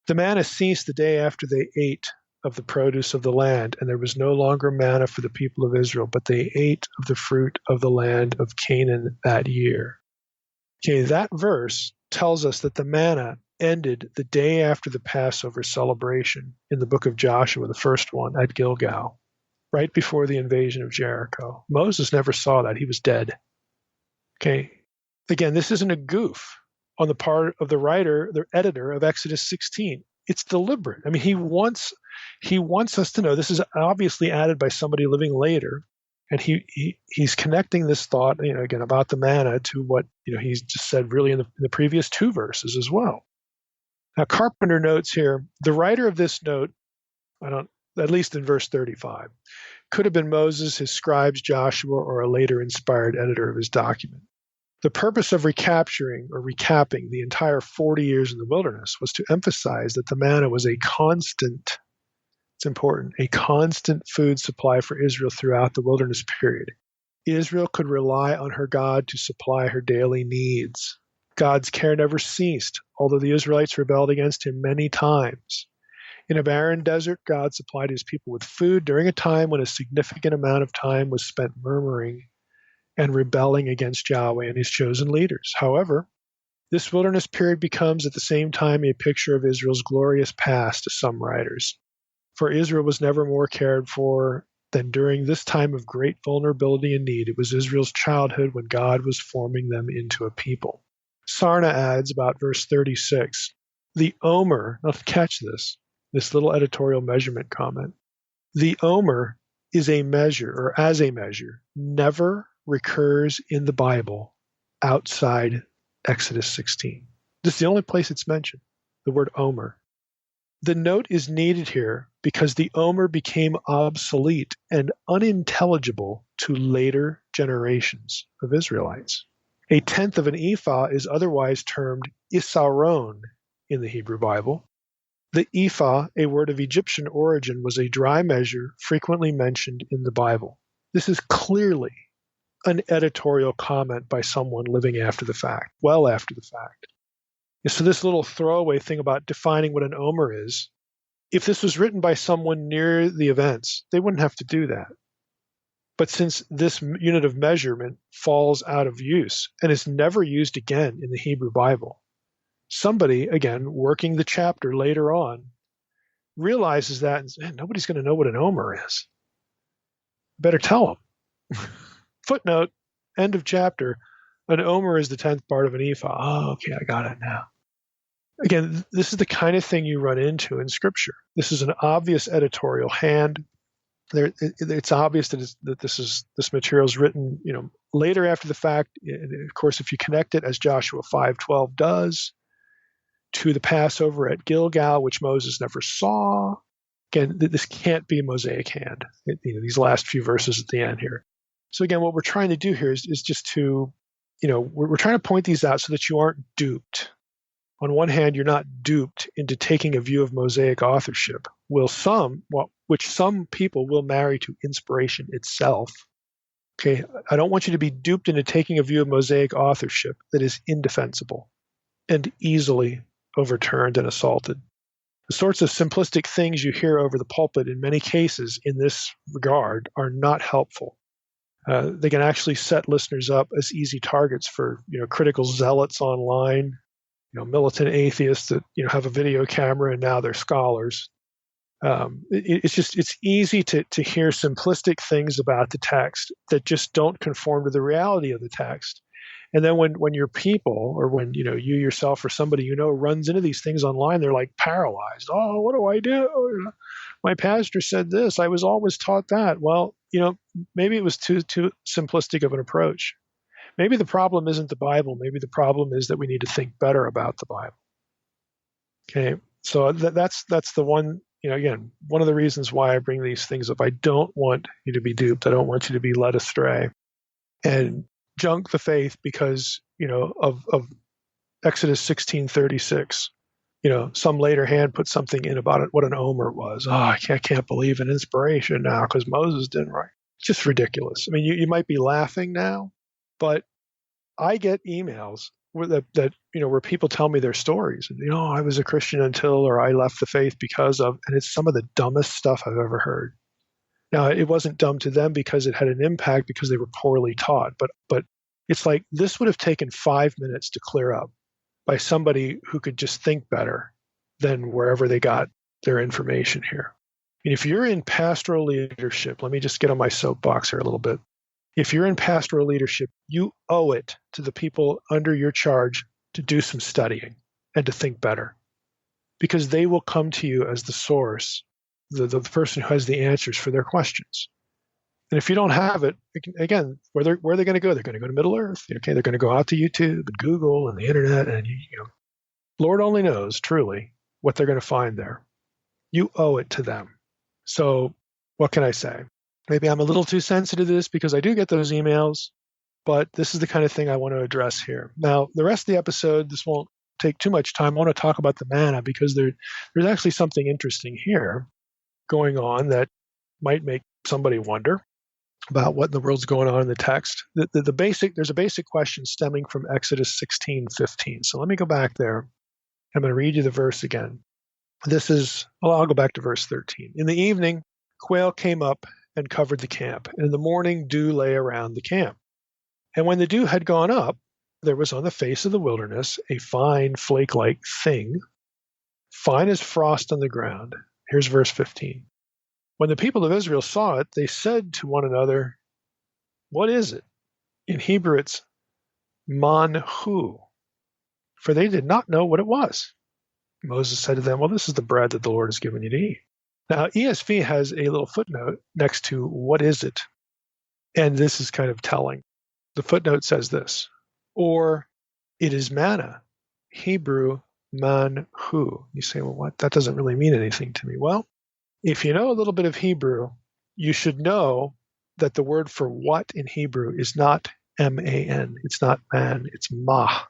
The manna ceased the day after they ate of the produce of the land, and there was no longer manna for the people of Israel, but they ate of the fruit of the land of Canaan that year. Okay, that verse tells us that the manna ended the day after the Passover celebration in the book of Joshua, the first one, at Gilgal, right before the invasion of Jericho. Moses never saw that. He was dead. Okay, again, this isn't a goof on the part of the writer, the editor of Exodus 16. It's deliberate. I mean, he wants us to know. This is obviously added by somebody living later, and he's connecting this thought, again, about the manna to what he's just said really in the previous two verses as well. Now, Carpenter notes here, the writer of this note, at least in verse 35, could have been Moses, his scribes, Joshua, or a later inspired editor of his document. The purpose of recapping the entire 40 years in the wilderness was to emphasize that the manna was a constant food supply for Israel throughout the wilderness period. Israel could rely on her God to supply her daily needs. God's care never ceased, although the Israelites rebelled against him many times. In a barren desert, God supplied his people with food during a time when a significant amount of time was spent murmuring and rebelling against Yahweh and his chosen leaders. However, this wilderness period becomes at the same time a picture of Israel's glorious past to some writers. For Israel was never more cared for than during this time of great vulnerability and need. It was Israel's childhood when God was forming them into a people. Sarna adds about verse 36, the omer, now catch this little editorial measurement comment. The omer is a measure, or as a measure, never recurs in the Bible outside Exodus 16. This is the only place it's mentioned, the word omer. The note is needed here because the omer became obsolete and unintelligible to later generations of Israelites. A tenth of an ephah is otherwise termed isaron in the Hebrew Bible. The ephah, a word of Egyptian origin, was a dry measure frequently mentioned in the Bible. This is clearly an editorial comment by someone living after the fact, well after the fact. So this little throwaway thing about defining what an omer is, if this was written by someone near the events, they wouldn't have to do that. But since this unit of measurement falls out of use and is never used again in the Hebrew Bible, somebody, again, working the chapter later on, realizes that and says, nobody's going to know what an omer is. Better tell them. Footnote, end of chapter. An omer is the 10th part of an ephah. Oh, okay, I got it now. Again, this is the kind of thing you run into in Scripture. This is an obvious editorial hand. It's obvious that this material is written, later after the fact. And of course, if you connect it, as Joshua 5:12 does, to the Passover at Gilgal, which Moses never saw. Again, this can't be Mosaic hand. These last few verses at the end here. So again, what we're trying to do here is just to, we're trying to point these out so that you aren't duped. On one hand, you're not duped into taking a view of Mosaic authorship, which some people will marry to inspiration itself. Okay, I don't want you to be duped into taking a view of Mosaic authorship that is indefensible and easily overturned and assaulted. The sorts of simplistic things you hear over the pulpit in many cases in this regard are not helpful. They can actually set listeners up as easy targets for critical zealots online, militant atheists that have a video camera and now they're scholars. It's easy to hear simplistic things about the text that just don't conform to the reality of the text. And then when your people, or when you yourself or somebody runs into these things online, they're like paralyzed. Oh, what do I do? My pastor said this. I was always taught that. Well, maybe it was too simplistic of an approach. Maybe the problem isn't the Bible. Maybe the problem is that we need to think better about the Bible. Okay, so that's the one. Again, one of the reasons why I bring these things up. I don't want you to be duped. I don't want you to be led astray and junk the faith because of Exodus 16:36. Some later hand put something in about it, what an omer was. Oh, I can't believe in inspiration now because Moses didn't write. It's just ridiculous. I mean, you might be laughing now, but I get emails where people tell me their stories. And, I was a Christian until, or I left the faith because of, and it's some of the dumbest stuff I've ever heard. Now, it wasn't dumb to them because it had an impact because they were poorly taught, but it's like this would have taken 5 minutes to clear up by somebody who could just think better than wherever they got their information here. And if you're in pastoral leadership, let me just get on my soapbox here a little bit. If you're in pastoral leadership, you owe it to the people under your charge to do some studying and to think better, because they will come to you as the source, the person who has the answers for their questions. And if you don't have it, again, where are they going to go? They're going to go to Middle Earth. Okay, they're going to go out to YouTube and Google and the internet, and Lord only knows truly what they're going to find there. You owe it to them. So what can I say? Maybe I'm a little too sensitive to this because I do get those emails, but this is the kind of thing I want to address here. Now, the rest of the episode, this won't take too much time. I want to talk about the manna because there's actually something interesting here going on that might make somebody wonder about what in the world's going on in the text. There's a basic question stemming from Exodus 16:15. So let me go back there. I'm going to read you the verse again. I'll go back to verse 13. In the evening, quail came up and covered the camp, and in the morning dew lay around the camp. And when the dew had gone up, there was on the face of the wilderness a fine flake-like thing, fine as frost on the ground. Here's verse 15. When the people of Israel saw it, they said to one another, what is it? In Hebrew, it's manhu, for they did not know what it was. Moses said to them, well, this is the bread that the Lord has given you to eat. Now, ESV has a little footnote next to what is it? And this is kind of telling. The footnote says this, or it is manna, Hebrew manhu. You say, well, what? That doesn't really mean anything to me. Well, if you know a little bit of Hebrew, you should know that the word for what in Hebrew is not M-A-N. It's not man, it's mah.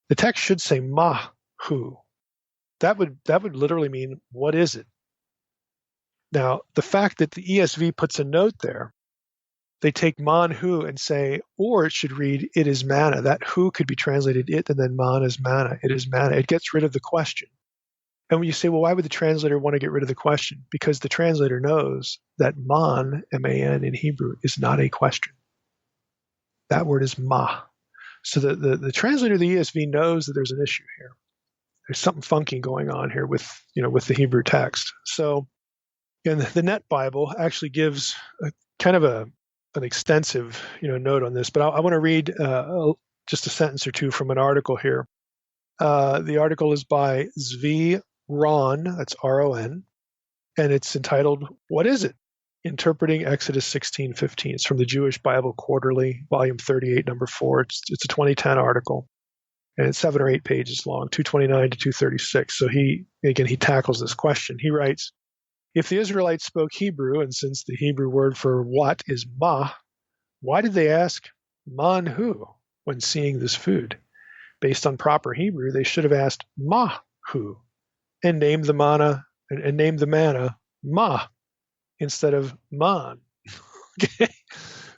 The text should say mahu. That would literally mean, what is it? Now, the fact that the ESV puts a note there they take man hu and say, or it should read, it is manna. That hu could be translated it, and then man is manna. It is manna. It gets rid of the question. And when you say, well, why would the translator want to get rid of the question? Because the translator knows that man, M-A-N in Hebrew, is not a question. That word is ma. So the translator of the ESV knows that there's an issue here. There's something funky going on here with the Hebrew text. So, and the Net Bible actually gives a kind of an extensive note on this, but I want to read just a sentence or two from an article here. The article is by Zvi Ron, that's R-O-N, and it's entitled, "What is it? Interpreting Exodus 16:15." It's from the Jewish Bible Quarterly, volume 38, number 4. It's a 2010 article, and it's 7 or 8 pages long, 229 to 236. So he tackles this question. He writes, if the Israelites spoke Hebrew, and since the Hebrew word for what is ma, why did they ask man hu when seeing this food? Based on proper Hebrew, they should have asked ma hu and named the manna ma instead of man. Okay,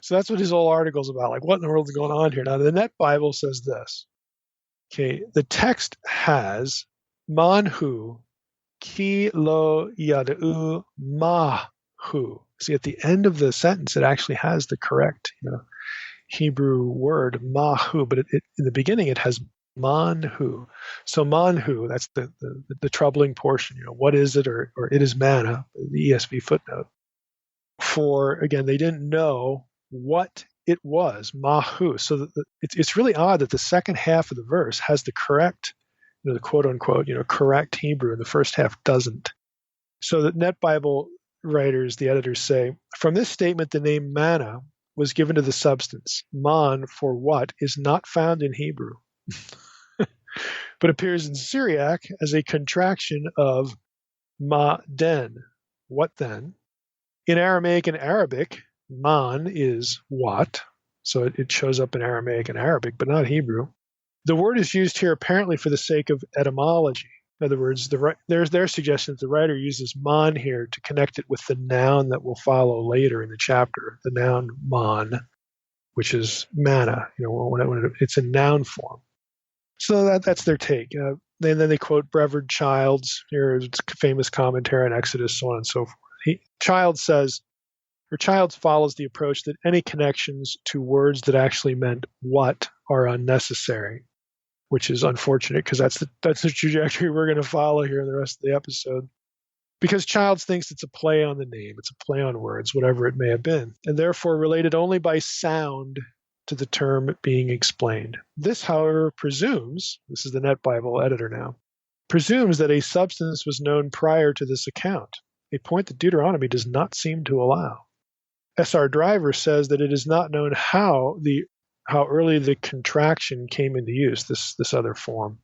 so that's what his whole article's about. Like, what in the world is going on here? Now, the Net Bible says this. Okay, the text has man hu ki lo yad'u ma hu. See, at the end of the sentence, it actually has the correct Hebrew word ma hu, but in the beginning it has man hu. So man hu, that's the troubling portion. What is it, or it is manna, the ESV footnote. For, again, they didn't know what it was, ma hu. So it's really odd that the second half of the verse has the correct, the quote unquote, correct Hebrew, and the first half doesn't. So the Net Bible writers, the editors say, from this statement, the name manna was given to the substance. Man, for what, is not found in Hebrew, but appears in Syriac as a contraction of ma-den. What then? In Aramaic and Arabic, man is what, so it shows up in Aramaic and Arabic, but not Hebrew. The word is used here apparently for the sake of etymology. In other words, there's their suggestion that the writer uses man here to connect it with the noun that will follow later in the chapter, the noun man, which is manna, when it's in noun form. So that's their take. Then they quote Brevard Childs, here's a famous commentary on Exodus, so on and so forth. Childs follows the approach that any connections to words that actually meant what are unnecessary, which is unfortunate because that's the trajectory we're going to follow here in the rest of the episode. Because Childs thinks it's a play on the name, it's a play on words, whatever it may have been, and therefore related only by sound to the term being explained. This, however, presumes, this is the Net Bible editor now, presumes that a substance was known prior to this account, a point that Deuteronomy does not seem to allow. S.R. Driver says that it is not known how early the contraction came into use, this other form,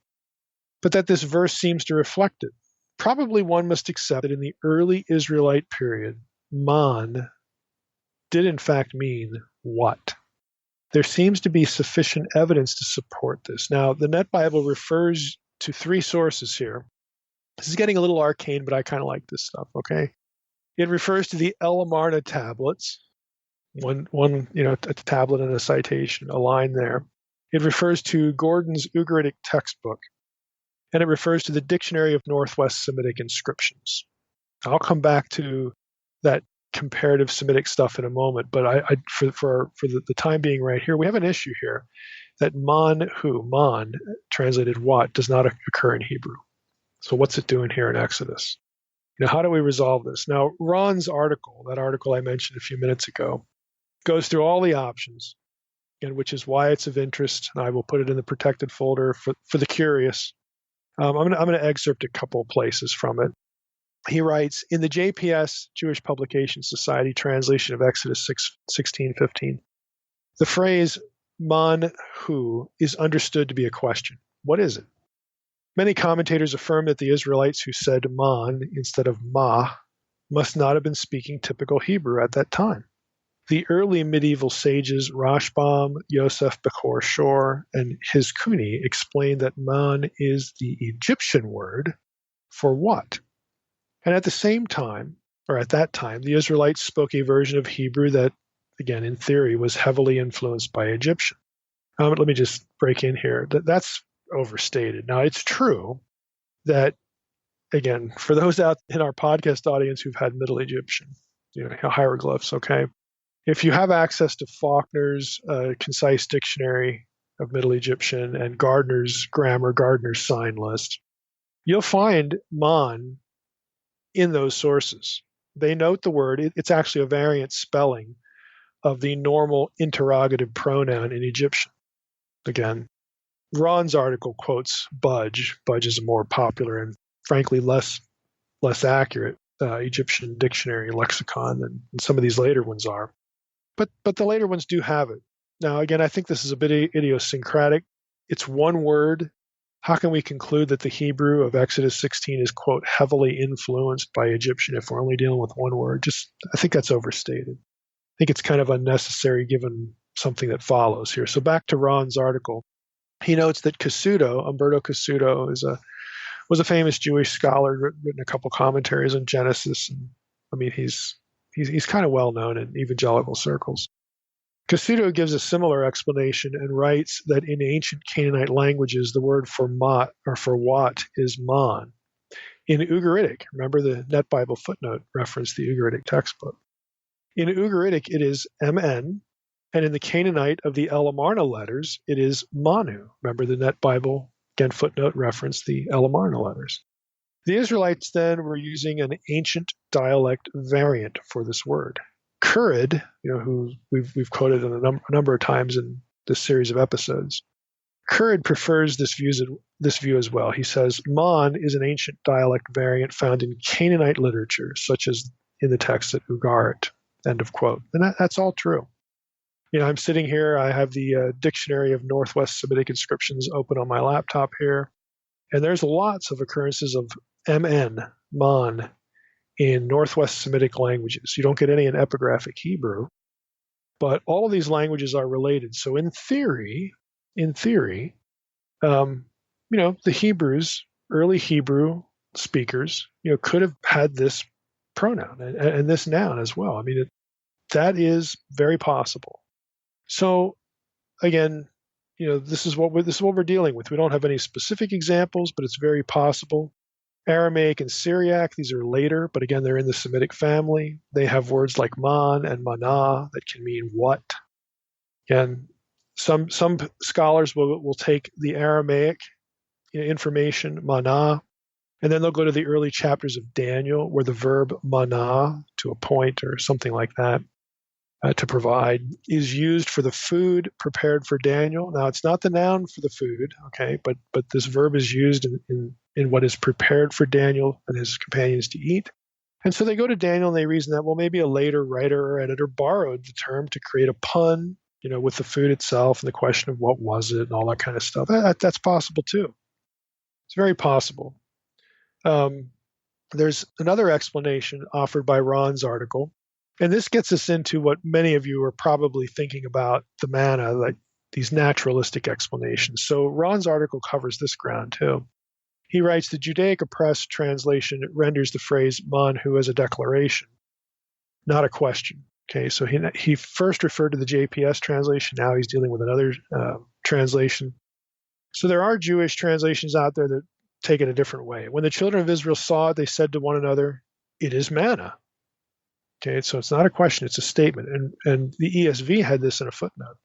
but that this verse seems to reflect it. Probably one must accept that in the early Israelite period, man did in fact mean what. There seems to be sufficient evidence to support this. Now, the Net Bible refers to 3 sources here. This is getting a little arcane, but I kind of like this stuff, okay? It refers to the El Amarna tablets, one a tablet and a citation, a line there. It refers to Gordon's Ugaritic textbook, and it refers to the Dictionary of Northwest Semitic Inscriptions. I'll come back to that comparative Semitic stuff in a moment, but for the time being right here, we have an issue here that man, translated what, does not occur in Hebrew. So what's it doing here in Exodus? How do we resolve this? Now, Ron's article, that article I mentioned a few minutes ago, goes through all the options, and which is why it's of interest. And I will put it in the protected folder for the curious. I'm going to excerpt a couple places from it. He writes, in the JPS, Jewish Publication Society translation of Exodus 16:15, the phrase man hu is understood to be a question. What is it? Many commentators affirm that the Israelites who said man instead of ma must not have been speaking typical Hebrew at that time. The early medieval sages Rashbam, Yosef Bechor Shor, and Hizkuni explained that man is the Egyptian word for what. And at that time, the Israelites spoke a version of Hebrew that again, in theory, was heavily influenced by Egyptian. Let me just break in here. That's overstated. Now, it's true that, again, for those out in our podcast audience who've had Middle Egyptian, hieroglyphs, okay, if you have access to Faulkner's concise dictionary of Middle Egyptian and Gardner's grammar, Gardner's sign list, you'll find man in those sources. They note the word. It's actually a variant spelling of the normal interrogative pronoun in Egyptian. Again, Ron's article quotes Budge. Budge is a more popular and frankly less accurate Egyptian dictionary lexicon than some of these later ones are. But the later ones do have it. Now, again, I think this is a bit idiosyncratic. It's one word. How can we conclude that the Hebrew of Exodus 16 is, quote, heavily influenced by Egyptian if we're only dealing with one word? I think that's overstated. I think it's kind of unnecessary given something that follows here. So back to Ron's article. He notes that Umberto Cassuto, was a famous Jewish scholar, written a couple commentaries on Genesis. And, I mean, he's kind of well known in evangelical circles. Cassuto gives a similar explanation and writes that in ancient Canaanite languages, the word for mot or for what is man. In Ugaritic, remember the Net Bible footnote referenced the Ugaritic textbook. In Ugaritic, it is mn, and in the Canaanite of the Elamarna letters, it is manu. Remember the Net Bible, again, footnote referenced the Elamarna letters. The Israelites then were using an ancient dialect variant for this word. Currid, who we've quoted a number of times in this series of episodes, Currid prefers this view as well. He says, Man is an ancient dialect variant found in Canaanite literature, such as in the text at Ugarit, end of quote. And that's all true. I'm sitting here, I have the Dictionary of Northwest Semitic Inscriptions open on my laptop here, and there's lots of occurrences of man, in Northwest Semitic languages. You don't get any in epigraphic Hebrew, but all of these languages are related. So in theory, the Hebrews, early Hebrew speakers, could have had this pronoun and this noun as well. I mean, that is very possible. So again, this is what we're dealing with. We don't have any specific examples, but it's very possible. Aramaic and Syriac, these are later, but again, they're in the Semitic family. They have words like man and manna that can mean what. And some scholars will take the Aramaic information, manna, and then they'll go to the early chapters of Daniel where the verb manna, to appoint or something like that, to provide, is used for the food prepared for Daniel. Now, it's not the noun for the food, okay, but this verb is used in what is prepared for Daniel and his companions to eat. And so they go to Daniel and they reason that, well, maybe a later writer or editor borrowed the term to create a pun, with the food itself and the question of what was it and all that kind of stuff. That's possible too. It's very possible. There's another explanation offered by Ron's article, and this gets us into what many of you are probably thinking about the manna, like these naturalistic explanations. So Ron's article covers this ground too. He writes, the Judaic Press translation renders the phrase manhu as a declaration, not a question. Okay, so he first referred to the JPS translation. Now he's dealing with another translation. So there are Jewish translations out there that take it a different way. When the children of Israel saw it, they said to one another, it is manna. Okay, so it's not a question, it's a statement. And the ESV had this in a footnote.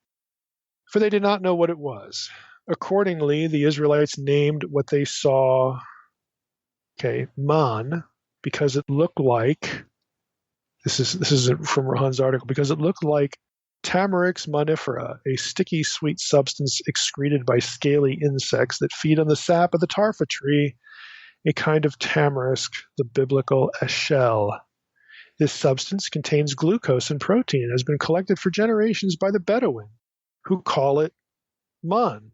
For they did not know what it was. Accordingly, the Israelites named what they saw, man, because it looked like, this is from Ron's article, because it looked like Tamarix manifera, a sticky sweet substance excreted by scaly insects that feed on the sap of the tarfa tree, a kind of tamarisk, the biblical eshel. This substance contains glucose and protein and has been collected for generations by the Bedouin, who call it man.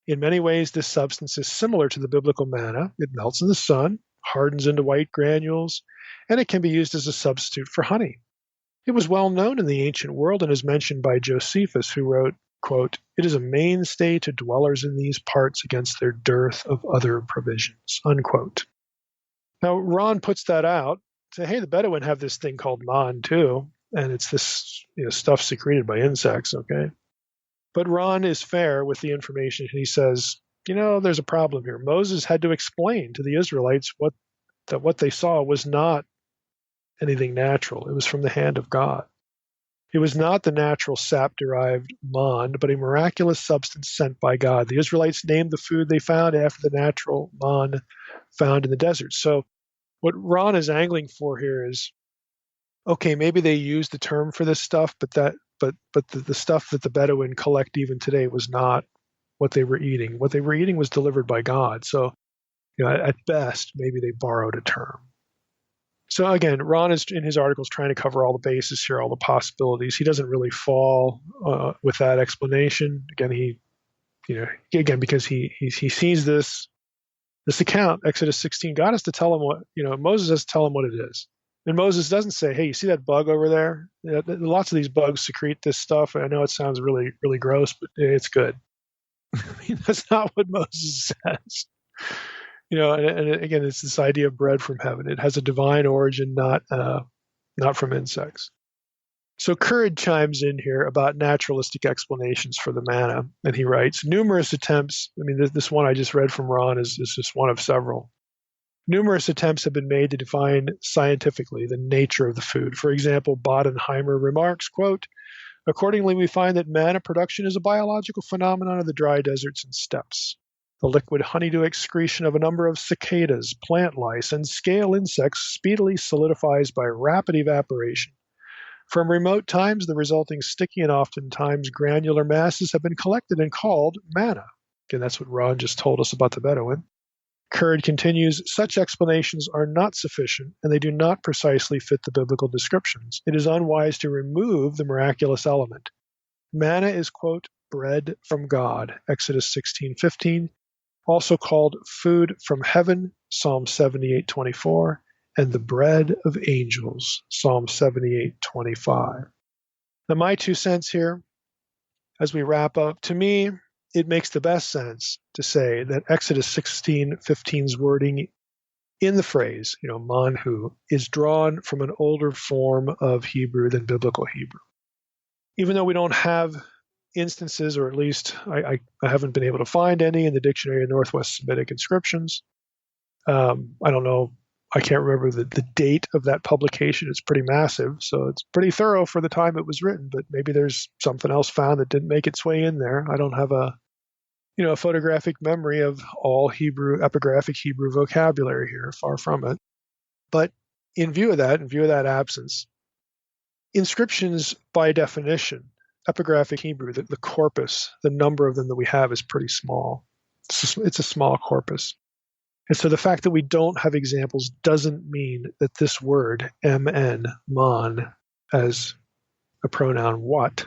In many ways, this substance is similar to the biblical manna. It melts in the sun, hardens into white granules, and it can be used as a substitute for honey. It was well known in the ancient world and is mentioned by Josephus, who wrote, quote, it is a mainstay to dwellers in these parts against their dearth of other provisions, unquote. Now, Ron puts that out, say, hey, the Bedouin have this thing called man too. and it's this stuff secreted by insects, okay? But Ron is fair with the information. He says, there's a problem here. Moses had to explain to the Israelites that what they saw was not anything natural. It was from the hand of God. It was not the natural sap-derived man, but a miraculous substance sent by God. The Israelites named the food they found after the natural man found in the desert. So what Ron is angling for here is, okay, maybe they used the term for this stuff, but the stuff that the Bedouin collect even today was not what they were eating. What they were eating was delivered by God. So, at best, maybe they borrowed a term. So again, Ron is in his articles trying to cover all the bases here, all the possibilities. He doesn't really fall with that explanation. Again, because he sees this account, Exodus 16. God has to tell him Moses has to tell him what it is. And Moses doesn't say, hey, you see that bug over there? Lots of these bugs secrete this stuff. I know it sounds really, really gross, but it's good. That's not what Moses says. And again, it's this idea of bread from heaven. It has a divine origin, not from insects. So Currid chimes in here about naturalistic explanations for the manna, and he writes, numerous attempts, this one I just read from Ron is just one of several. Numerous attempts have been made to define scientifically the nature of the food. For example, Bodenheimer remarks, quote, accordingly, we find that manna production is a biological phenomenon of the dry deserts and steppes. The liquid honeydew excretion of a number of cicadas, plant lice, and scale insects speedily solidifies by rapid evaporation. From remote times, the resulting sticky and oftentimes granular masses have been collected and called manna. Again, that's what Ron just told us about the Bedouin. Currid continues, such explanations are not sufficient, and they do not precisely fit the biblical descriptions. It is unwise to remove the miraculous element. Manna is, quote, bread from God, Exodus 16:15, also called food from heaven, Psalm 78:24, and the bread of angels, Psalm 78:25. Now, my 2 cents here, as we wrap up, to me, it makes the best sense to say that Exodus 16:15's wording in the phrase, manhu, is drawn from an older form of Hebrew than biblical Hebrew. Even though we don't have instances, or at least I haven't been able to find any in the Dictionary of Northwest Semitic Inscriptions. I don't know. I can't remember the date of that publication. It's pretty massive, so it's pretty thorough for the time it was written, but maybe there's something else found that didn't make its way in there. I don't have a photographic memory of all epigraphic Hebrew vocabulary here, far from it. But in view of that absence, inscriptions by definition, epigraphic Hebrew, the corpus, the number of them that we have is pretty small. It's a small corpus. And so the fact that we don't have examples doesn't mean that this word, mn, man, as a pronoun what,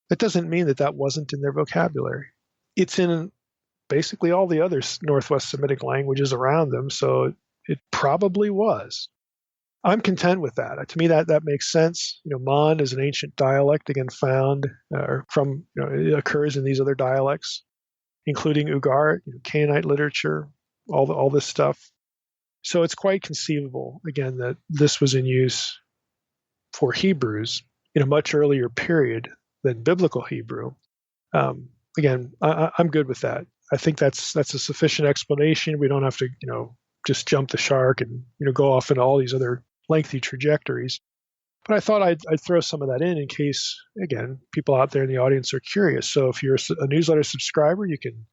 that doesn't mean that wasn't in their vocabulary. It's in basically all the other Northwest Semitic languages around them, so it probably was. I'm content with that. To me, that makes sense. Man is an ancient dialect, again, found it occurs in these other dialects, including Ugarit, Canaanite literature, all this stuff. So it's quite conceivable, again, that this was in use for Hebrews in a much earlier period than biblical Hebrew. Again, I'm good with that. I think that's a sufficient explanation. We don't have to, just jump the shark and go off into all these other lengthy trajectories. But I thought I'd throw some of that in case, again, people out there in the audience are curious. So if you're a newsletter subscriber, you can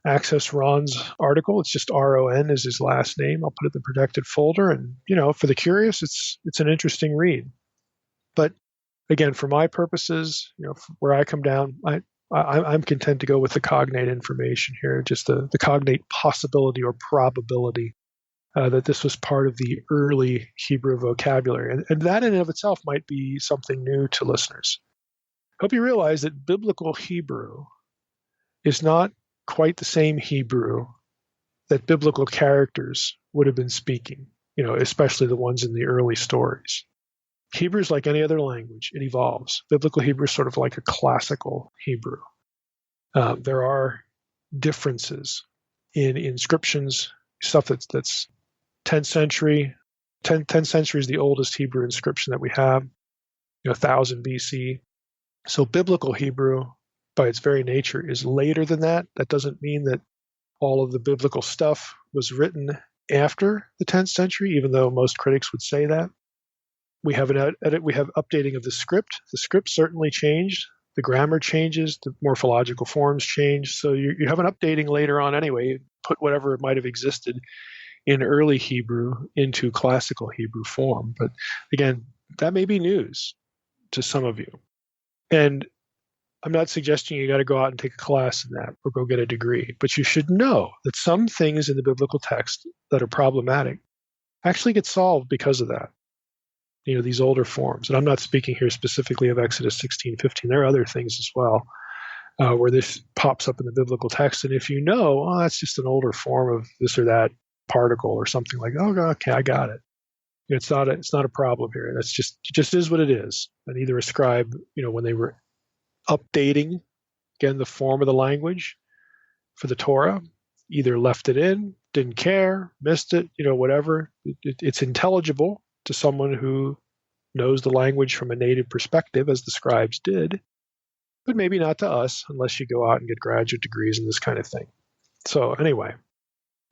access Ron's article. It's just RON is his last name. I'll put it in the protected folder. And, for the curious, it's an interesting read. But again, for my purposes, where I come down, I'm content to go with the cognate information here, just the cognate possibility or probability that this was part of the early Hebrew vocabulary. And that in and of itself might be something new to listeners. Hope you realize that biblical Hebrew is not quite the same Hebrew that biblical characters would have been speaking, especially the ones in the early stories. Hebrew is like any other language. It evolves. Biblical Hebrew is sort of like a classical Hebrew. There are differences in inscriptions, stuff that's 10th century. 10th century is the oldest Hebrew inscription that we have. 1000 BC. So biblical Hebrew, by its very nature, is later than that. That doesn't mean that all of the biblical stuff was written after the 10th century, even though most critics would say that. We have we have updating of the script. The script certainly changed. The grammar changes. The morphological forms change. So you have an updating later on anyway. Put whatever might have existed in early Hebrew into classical Hebrew form. But again, that may be news to some of you. And I'm not suggesting you got to go out and take a class in that or go get a degree, but you should know that some things in the biblical text that are problematic actually get solved because of that. These older forms. And I'm not speaking here specifically of Exodus 16:15. There are other things as well where this pops up in the biblical text. And if you know, oh, that's just an older form of this or that particle or something like, oh, okay, I got it. It's not a problem here. It just is what it is. And either ascribe, when they were updating, again, the form of the language for the Torah, either left it in, didn't care, missed it, whatever. It's intelligible to someone who knows the language from a native perspective, as the scribes did, but maybe not to us unless you go out and get graduate degrees and this kind of thing. So anyway,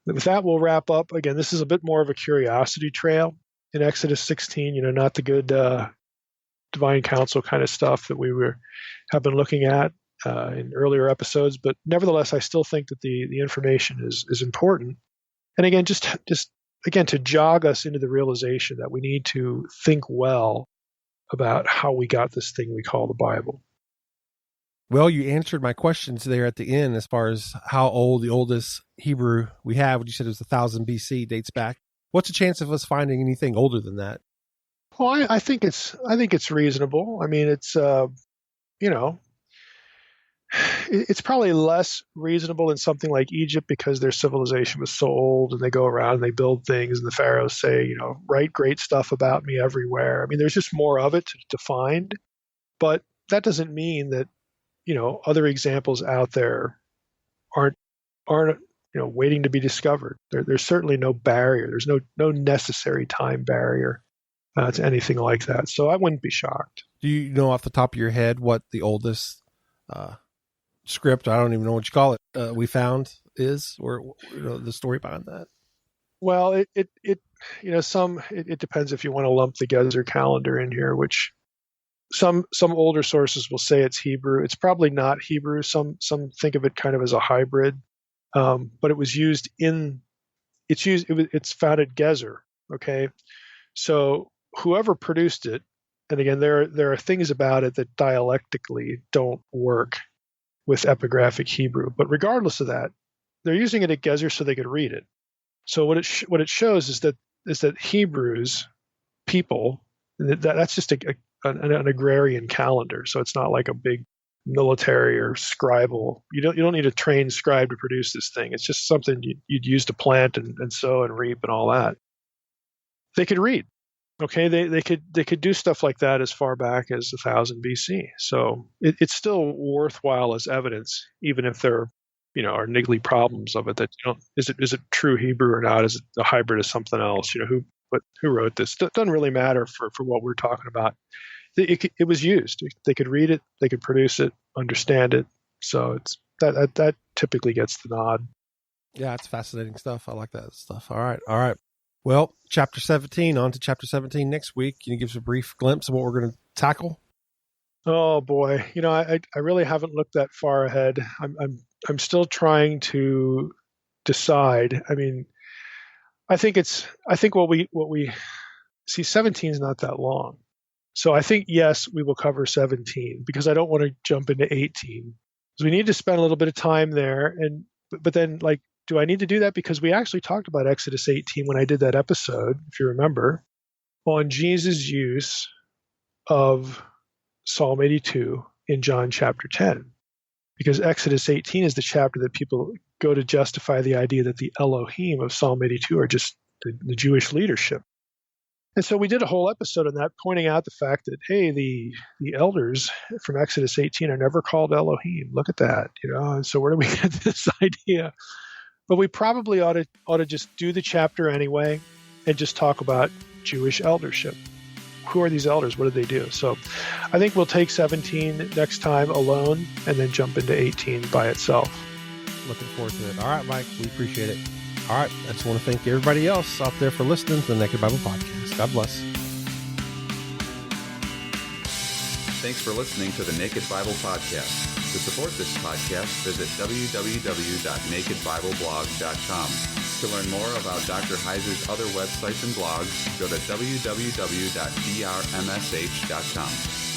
with that, we'll wrap up. Again, this is a bit more of a curiosity trail in Exodus 16, not the good divine counsel kind of stuff that we have been looking at in earlier episodes. But nevertheless, I still think that the information is important. And again, just again, to jog us into the realization that we need to think well about how we got this thing we call the Bible. Well, you answered my questions there at the end as far as how old the oldest Hebrew we have. You said it was 1000 BC, dates back. What's the chance of us finding anything older than that? Well, I think it's reasonable. I mean, it's it's probably less reasonable in something like Egypt because their civilization was so old and they go around and they build things and the pharaohs say, write great stuff about me everywhere. I mean, there's just more of it to find, but that doesn't mean that, other examples out there aren't waiting to be discovered. There's certainly no barrier. There's no necessary time barrier to anything like that. So I wouldn't be shocked. Do you know off the top of your head what the oldest script, I don't even know what you call it, we found is, or the story behind that? Well, it depends if you want to lump the Gezer calendar in here, which some older sources will say it's Hebrew. It's probably not Hebrew. Some think of it kind of as a hybrid, but it was used it's found at Gezer. Okay, so whoever produced it, and again, there are things about it that dialectically don't work with epigraphic Hebrew. But regardless of that, they're using it at Gezer so they could read it. So what it shows is that Hebrews, people, that's just an agrarian calendar. So it's not like a big military or scribal. You don't need a trained scribe to produce this thing. It's just something you'd use to plant and sow and reap and all that. They could read. Okay, they could do stuff like that as far back as 1000 BC. So it's still worthwhile as evidence, even if there are niggly problems of it. That is it true Hebrew or not? Is it a hybrid of something else? Who wrote this? It doesn't really matter for what we're talking about. It was used. They could read it, they could produce it, understand it. So it's that typically gets the nod. Yeah, it's fascinating stuff. I like that stuff. All right. Well, chapter 17, on to chapter 17 next week. Can you give us a brief glimpse of what we're going to tackle? Oh boy, I really haven't looked that far ahead. I'm still trying to decide. I mean, I think what we see, 17 is not that long. So I think, yes, we will cover 17 because I don't want to jump into 18. Because we need to spend a little bit of time there. But then, do I need to do that? Because we actually talked about Exodus 18 when I did that episode, if you remember, on Jesus' use of Psalm 82 in John chapter 10. Because Exodus 18 is the chapter that people go to justify the idea that the Elohim of Psalm 82 are just the Jewish leadership. And so we did a whole episode on that, pointing out the fact that, hey, the elders from Exodus 18 are never called Elohim. Look at that, And so where do we get this idea? But we probably ought to just do the chapter anyway and just talk about Jewish eldership. who are these elders? What did they do? So I think we'll take 17 next time alone and then jump into 18 by itself. Looking forward to it. All right, Mike, we appreciate it. All right, I just want to thank everybody else out there for listening to the Naked Bible Podcast. God bless. Thanks for listening to the Naked Bible Podcast. To support this podcast, visit www.nakedbibleblog.com. To learn more about Dr. Heiser's other websites and blogs, go to www.drmsh.com.